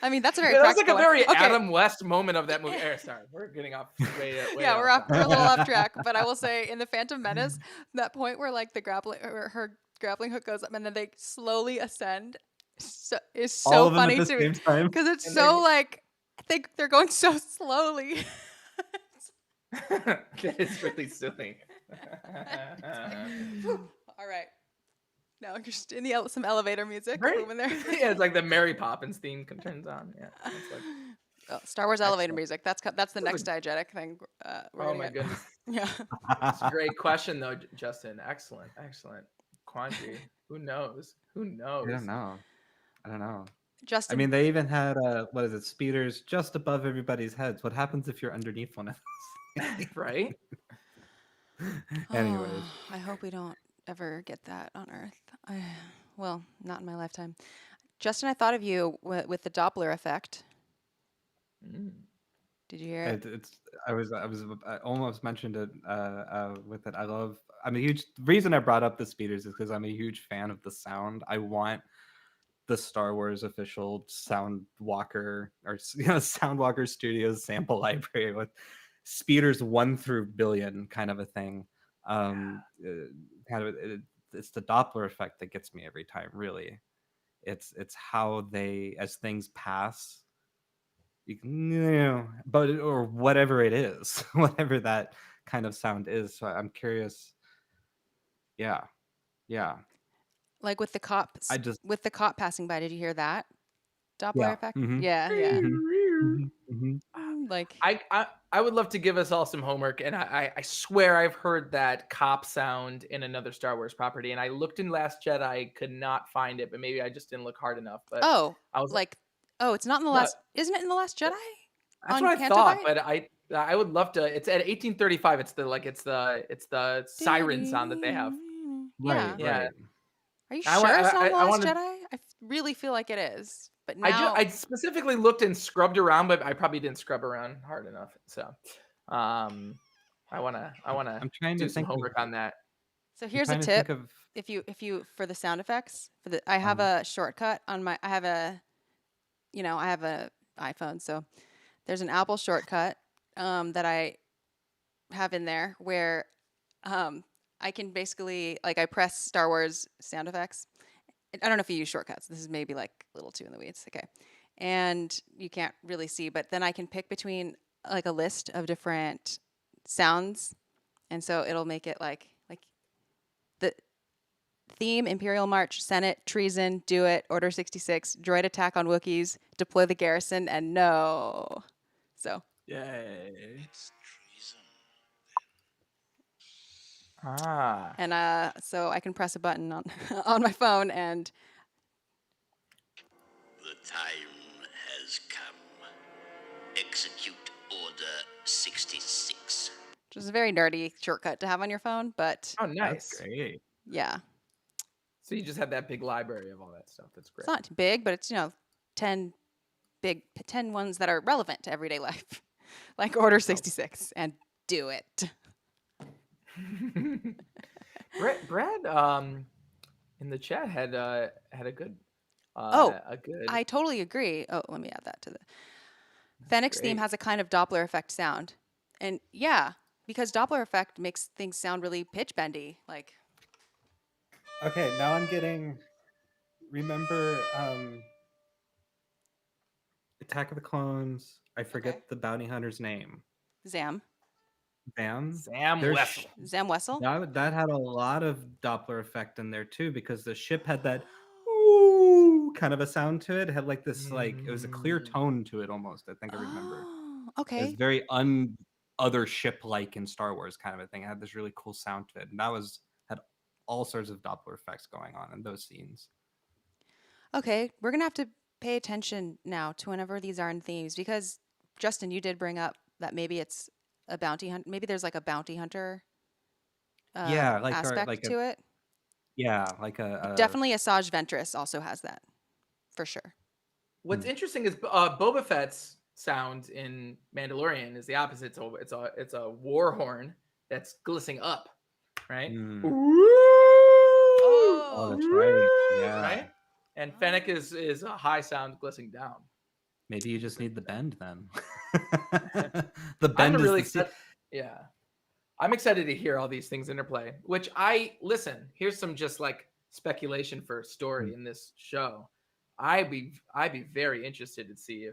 I mean, that's a very. That's like a very okay. Adam West moment of that movie. Sorry, we're getting off. Way yeah, we're a little off track. But I will say, in the Phantom Menace, that point where like her grappling hook goes up and then they slowly ascend, is so funny to me because it's and so like I think they're going so slowly. It's really silly. All right. No, just in the some elevator music Right? moving there. Yeah, it's like the Mary Poppins theme turns on. Yeah, it's like Star Wars elevator excellent. music. That's the This is next diegetic thing we're oh gonna my get. goodness, Yeah. it's a great question though, Justin. Excellent, excellent. Quandary. Who knows? Who I don't knows? know. I don't know. I Justin, mean, they even had what is it? Speeders just above everybody's heads. What happens if you're underneath one of those? Right? Anyways, I hope we don't ever get that on Earth. Well, not in my lifetime. Justin, I thought of you with the Doppler effect. Mm. Did you hear it? I almost mentioned it with it. I'm a huge reason I brought up the speeders is because I'm a huge fan of the sound. I want the Star Wars official Soundwalker or Soundwalker Studios sample library with speeders 1 through billion kind of a thing. It's the Doppler effect that gets me every time. Really, it's how they, as things pass, you can, but or whatever it is, whatever that kind of sound is. So I'm curious. Yeah. Like with the I just cop passing by, did you hear that Doppler yeah. effect? Mm-hmm. Yeah. Mm-hmm. Mm-hmm. Like I would love to give us all some homework, and I swear I've heard that cop sound in another Star Wars property, and I looked in Last Jedi, could not find it, but maybe I just didn't look hard enough. But I was it's not in the no, last. Isn't it in the Last Jedi? that's On what I Canto thought, Bight? but I would love to. It's at 1835. It's the siren sound that they have. Yeah. Yeah, Right. Are you I want sure it's not in the I Last wanted. Jedi? really feel like it is. But I now, specifically looked and scrubbed around, but I probably didn't scrub around hard enough. So, I wanna I'm trying to do some think of. homework on that. so I'm here's a trying to think tip. of. If you for the sound effects, I have a shortcut on I have a iPhone, so there's an Apple shortcut that I have in there where I can basically I press Star Wars sound effects. I don't know if you use shortcuts. This is maybe like a little too in the weeds. Okay. And you can't really see, but then I can pick between like a list of different sounds. And so it'll make it like the theme, Imperial March, Senate, treason, do it, Order 66, droid attack on Wookiees, deploy the garrison, and no. So Yay! and so I can press a button on on my phone and The time has come. Execute Order 66. which is a very nerdy shortcut to have on your phone, but Oh, That's nice. great. yeah. So you just have that big library of all that stuff. That's great. It's not big, but it's 10 ones that are relevant to everyday life. Like Order 66 and do it. Brad, in the chat had a good. I totally agree. Oh, let me add that to the Fennec's theme great. has a kind of Doppler effect sound. And yeah, because Doppler effect makes things sound really pitch bendy. Like Okay, now I'm getting. Remember, Attack of the Clones. I forget the bounty hunter's name. Zam Sam There's Wessel. Zam Wessel. that had a lot of Doppler effect in there too, because the ship had that ooh kind of a sound to it. It had like this, it was a clear tone to it almost. I think I remember. Oh, It was okay. very other ship like in Star Wars kind of a thing. It had this really cool sound to it, and had all sorts of Doppler effects going on in those scenes. Okay, we're gonna have to pay attention now to whenever these are in themes because Justin, you did bring up that maybe it's a bounty hunt. Maybe there's like a bounty hunter Yeah, aspect to it. Yeah, like Definitely Asajj Ventress also has that for sure. What's interesting is Boba Fett's sound in Mandalorian is the opposite. So it's a war horn that's glistening up, right? Oh, that's right. Yeah. Right? And Fennec is a high sound glistening down. Maybe you just need the bend then. The I'm bend is really the yeah. I'm excited to hear all these things interplay. Which here's some just like speculation for a story in this show. I'd be very interested to see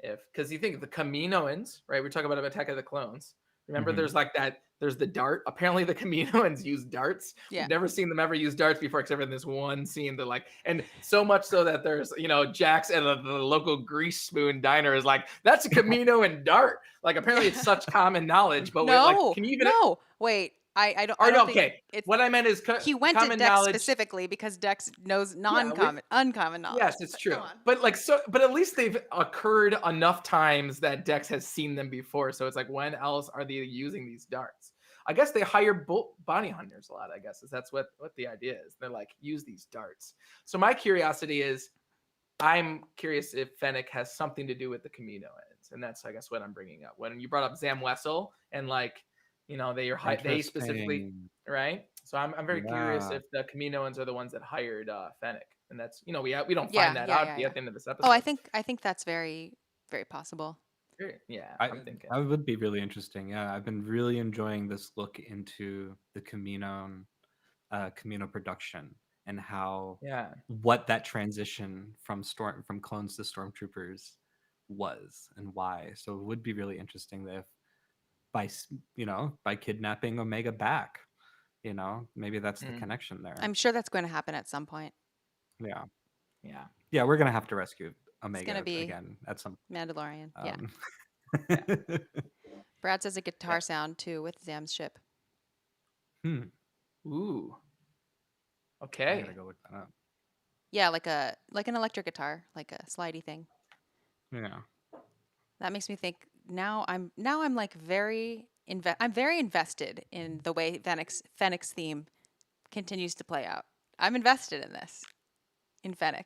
if because you think of the Kaminoans, right? We're talking about Attack of the Clones. Remember, there's like that There's the dart. Apparently the Kaminoans use darts. Yeah. We've never seen them ever use darts before, except for this one scene that like, and so much so that there's, Jax at the local Grease Spoon diner is like, that's a Kaminoan dart. Like apparently it's such common knowledge, but can you even? No, wait. I don't. Or I don't okay. think it's, What I meant is he went to common Dex knowledge specifically because Dex knows uncommon knowledge. Yes, it's true. Go on. But at least they've occurred enough times that Dex has seen them before. So it's like, when else are they using these darts? I guess they hire bounty hunters a lot, I guess. That's what the idea is. They're like, use these darts. So my curiosity is, I'm curious if Fennec has something to do with the Kaminoans. And that's, I guess, what I'm bringing up. When you brought up Zam Wessel and like, they specifically, right? So I'm very curious if the Kaminoans are the ones that hired Fennec. And that's, we don't find that out at the end of this episode. Oh, I think that's very, very possible. Yeah, I'm thinking that would be really interesting. Yeah, I've been really enjoying this look into the Kamino production and how what that transition from clones to stormtroopers was and why. So it would be really interesting if by kidnapping Omega back, maybe that's the connection there. I'm sure that's going to happen at some point. Yeah, we're gonna have to rescue Omega it's gonna be again at some Mandalorian. Brad says a guitar sound too with Zam's ship. Ooh. Okay. I gotta go look that up. Yeah, like an electric guitar, like a slidey thing. Yeah. That makes me think. Now I'm like I'm very invested in the way Fennec's theme continues to play out. I'm invested in this, in Fennec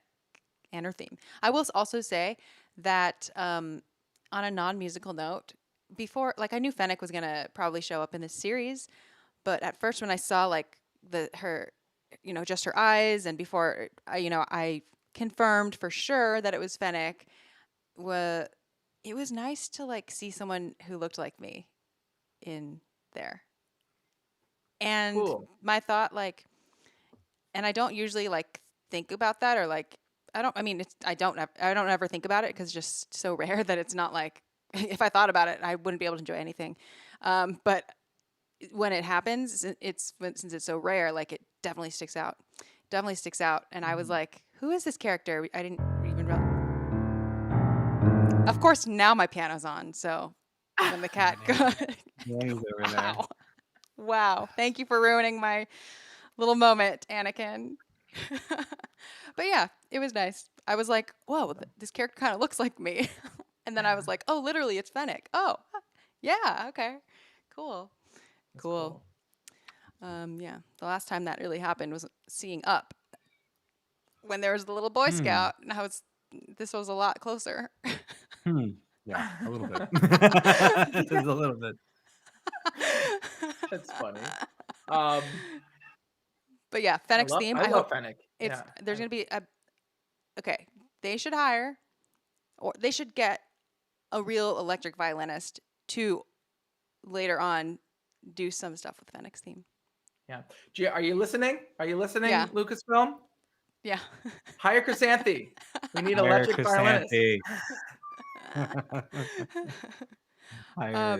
and her theme. I will also say that on a non-musical note, before, like, I knew Fennec was gonna probably show up in this series, but at first when I saw like her just her eyes, and before I confirmed for sure that it was Fennec, it was nice to like see someone who looked like me in there. And my thought, like, and I don't usually like think about that, or like I don't ever think about it because it's just so rare that it's not like, if I thought about it, I wouldn't be able to enjoy anything. But when it happens, since it's so rare, like it definitely sticks out. And I was like, who is this character? I didn't even realize. Of course, now my piano's on, so when the cat goes, wow, thank you for ruining my little moment, Anakin. But yeah, it was nice. I was like, whoa, this character kind of looks like me. And then I was like, oh, literally, it's Fennec. Oh, yeah, okay, cool. Yeah, the last time that really happened was seeing Up, when there was the little Boy Scout, and this was a lot closer. Yeah, a little bit. Just a little bit. That's funny. But yeah, Fennec's theme. I love Fennec. There's gonna be okay. They should hire, or they should get a real electric violinist to later on do some stuff with Fennec's theme. Yeah. Are you listening? Yeah. Lucasfilm? Yeah. Hire Chrysanthe. We need electric violinist.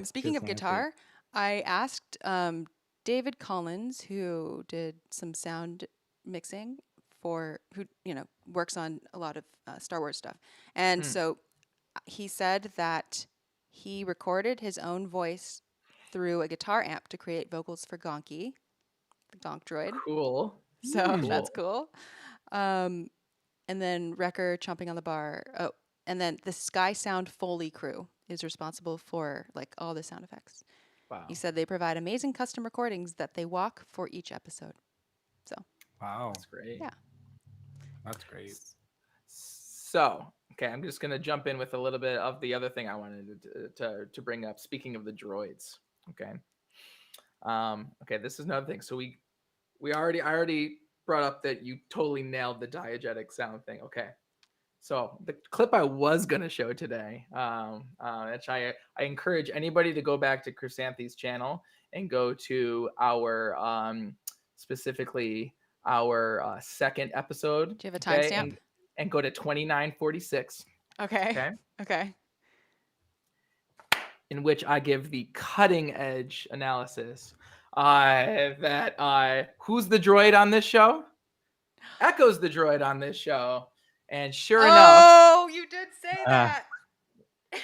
Speaking of guitar, I asked David Collins, who did some sound mixing who works on a lot of Star Wars stuff, and so he said that he recorded his own voice through a guitar amp to create vocals for Gonky, the Gonk droid. Cool. So that's cool. And then Wrecker chomping on the bar. Oh, and then the Sky Sound Foley crew is responsible for like all the sound effects. Wow. He said they provide amazing custom recordings that they walk for each episode. So. Wow. That's great. Yeah. That's great. So, okay, I'm just gonna jump in with a little bit of the other thing I wanted to bring up. Speaking of the droids, okay. Okay, this is another thing. So I already brought up that you totally nailed the diegetic sound thing. Okay. So the clip I was gonna show today, which I encourage anybody to go back to Chrysanthe's channel and go to our specifically our second episode. Do you have a timestamp? And go to 2946. Okay. in which I give the cutting edge analysis. Who's the droid on this show? Echo's the droid on this show. And sure enough, you did say that.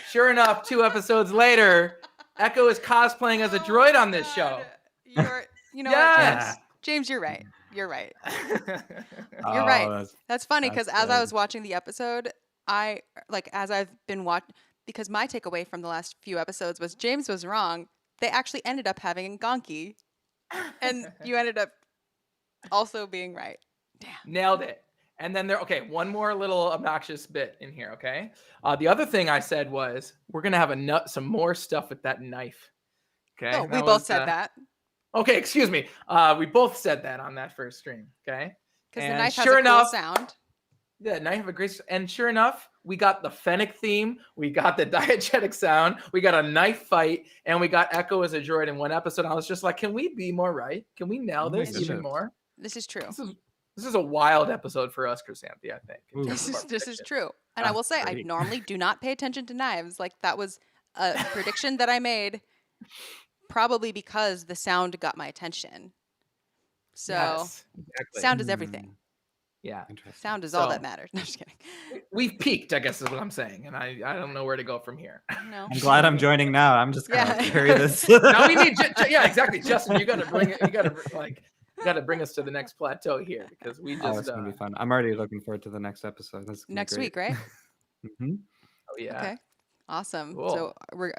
Sure enough, 2 episodes later, Echo is cosplaying as a droid on this show. You know Yes. what, James, you're right. You're right. Oh, You're right. That's funny because that's as I good. was watching the episode, as I've been watching, because my takeaway from the last few episodes was James was wrong. They actually ended up having Gonki, and you ended up also being right. Damn. Nailed it. And then one more little obnoxious bit in here, okay? The other thing I said was we're going to have some more stuff with that knife. Okay? Oh, we both said that. Okay, excuse me. We both said that on that first stream, okay? Because the knife has a cool sound. Yeah, knife have a great, and sure enough, we got the Fennec theme, we got the diegetic sound, we got a knife fight, and we got Echo as a droid in one episode. I was just like, can we be more right? Can we nail this even more? This is true. This is a wild episode for us, Chrysanthe, I think. This is true. And I will say, I normally do not pay attention to knives. Like, that was a prediction that I made probably because the sound got my attention. So, yes, exactly. Sound is everything. Yeah. Sound is all that matters. No, just kidding. We've peaked, I guess is what I'm saying. And I don't know where to go from here. No. I'm glad I'm joining now. I'm just going to carry this. Now we need, exactly. Justin, you got to bring it. You got to bring us to the next plateau here because we just. It's going to be fun. I'm already looking forward to the next episode. That's next week, right? Mm-hmm. Oh, yeah. Okay. Awesome. Cool. So we're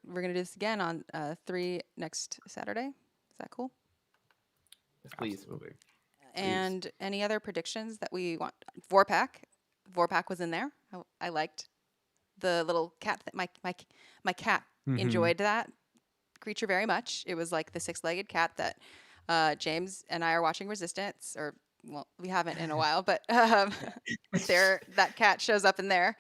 going to do this again on 3 next Saturday. Is that cool? Yes, please. Absolutely. And any other predictions that we want? Vorpak was in there. I liked the little cat that my cat enjoyed that creature very much. It was like the 6-legged cat that James and I are watching Resistance, or well, we haven't in a while, but that cat shows up in there.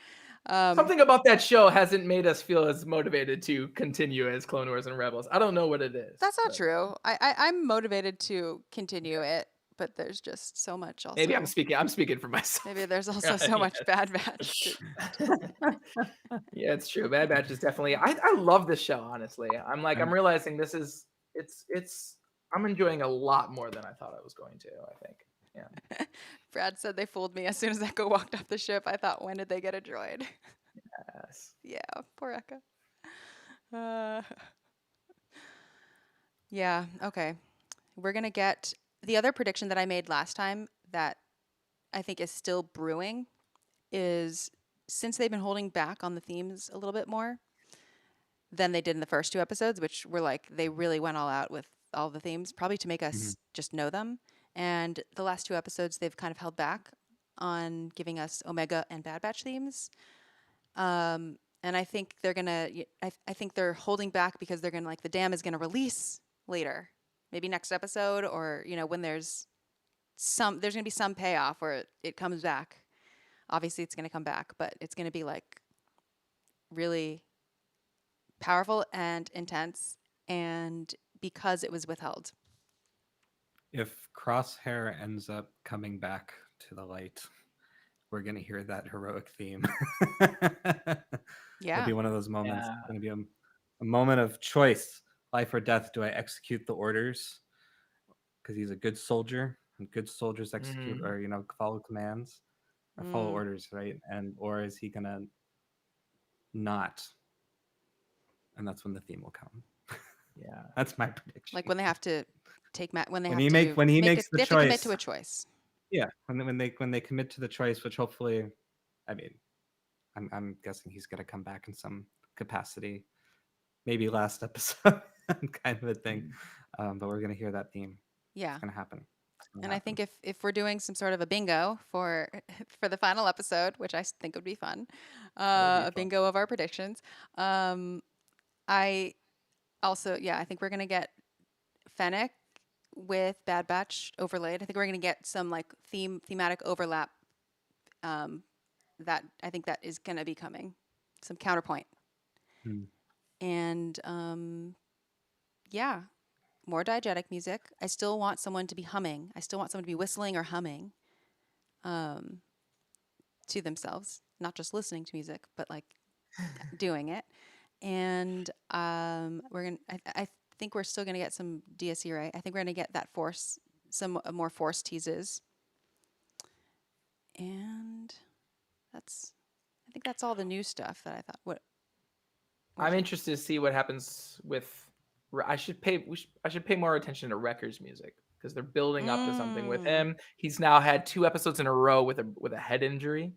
Something about that show hasn't made us feel as motivated to continue as Clone Wars and Rebels. I don't know what it is. That's not true. I'm motivated to continue it. But there's just so much also. Maybe I'm speaking for myself. Maybe there's also so much Bad Batch. Yeah, it's true. Bad Batch is definitely. I love this show. Honestly, I'm realizing I'm enjoying a lot more than I thought I was going to. I think. Yeah. Brad said they fooled me as soon as Echo walked off the ship. I thought, when did they get a droid? Yes. Yeah, poor Echo. Yeah. Okay. We're gonna get. The other prediction that I made last time that I think is still brewing is, since they've been holding back on the themes a little bit more than they did in the first 2 episodes, which were like, they really went all out with all the themes, probably to make us just know them. And the last 2 episodes, they've kind of held back on giving us Omega and Bad Batch themes. And I think they're going to, I think they're holding back because they're going to, like, the dam is going to release later. Maybe next episode, or when there's going to be some payoff where it comes back. Obviously, it's going to come back, but it's going to be like really powerful and intense, and because it was withheld. If Crosshair ends up coming back to the light, we're going to hear that heroic theme. Yeah, it'll be one of those moments. It's going to be a moment of choice. Life or death, do I execute the orders? Because he's a good soldier, and good soldiers execute or follow commands or follow orders, right? Or is he gonna not? And that's when the theme will come. Yeah, that's my prediction. Like when they have to take when he makes the choice, to commit to a choice. Yeah, when they commit to the choice, which hopefully, I mean, I'm guessing he's gonna come back in some capacity, maybe last episode. Kind of a thing, but we're gonna hear that theme. Yeah, it's gonna happen. I think if we're doing some sort of a bingo for the final episode, which I think would be fun, a bingo of our predictions. I think we're gonna get Fennec with Bad Batch overlaid. I think we're gonna get some like thematic overlap. That I think that is gonna be coming, some counterpoint, and yeah, more diegetic music. I still want someone to be humming. I still want someone to be whistling or humming to themselves, not just listening to music, but like doing it. and we're gonna. I think we're still gonna get some DSE, right? I think we're gonna get that force, some more force teases, and that's. I think that's all the new stuff that I thought. What I'm interested to see what happens with. I should pay more attention to Wrecker's music because they're building up to something with him. He's now had 2 episodes in a row with a head injury.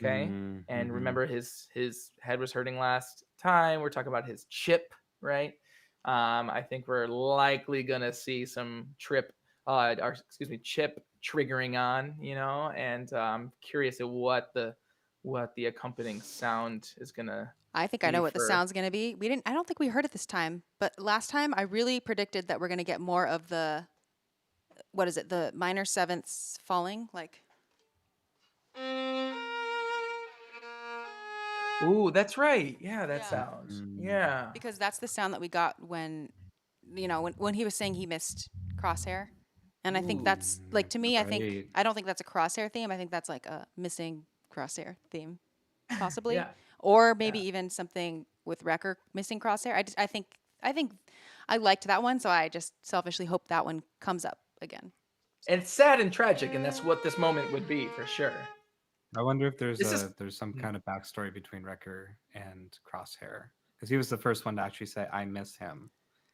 Okay, and remember his head was hurting last time. We're talking about his chip, right? I think we're likely gonna see some chip triggering on, and I'm curious at what the accompanying sound is gonna. I think I know what the sound's going to be. I don't think we heard it this time, but last time I really predicted that we're going to get more of the, what is it? The minor sevenths falling, like. Ooh, that's right. Yeah, that sounds. Yeah. Because that's the sound that we got when, when he was saying he missed Crosshair. And I think that's, like, to me, I don't think that's a Crosshair theme. I think that's like a missing Crosshair theme, possibly. Yeah. Or maybe even something with Wrecker missing Crosshair. I think I liked that one, so I just selfishly hope that one comes up again. And it's sad and tragic, and that's what this moment would be for sure. I wonder if there's some kind of backstory between Wrecker and Crosshair, because he was the first one to actually say, "I miss him."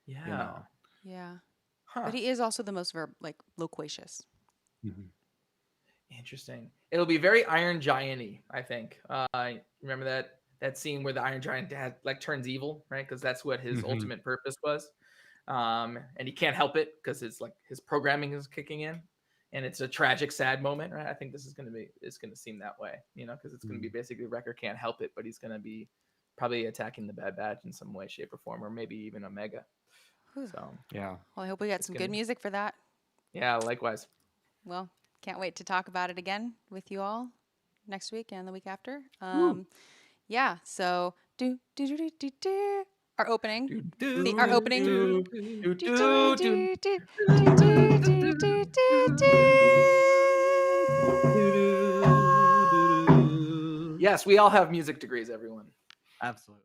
Yeah. Yeah. Huh. But he is also the most loquacious. Mm-hmm. Interesting. It'll be very Iron Giant-y, I think. Remember that scene where the Iron Giant turns evil, right? Because that's what his ultimate purpose was. And he can't help it because it's like his programming is kicking in, and it's a tragic, sad moment, right? I think this is going to seem that way, because it's going to be basically Wrecker can't help it, but he's going to be probably attacking the Bad Batch in some way, shape, or form, or maybe even Omega. So yeah. Well, I hope we got some good music for that. Yeah, likewise. Well, can't wait to talk about it again with you all next week and the week after. Yeah, so our opening. Yes, we all have music degrees, everyone. Absolutely.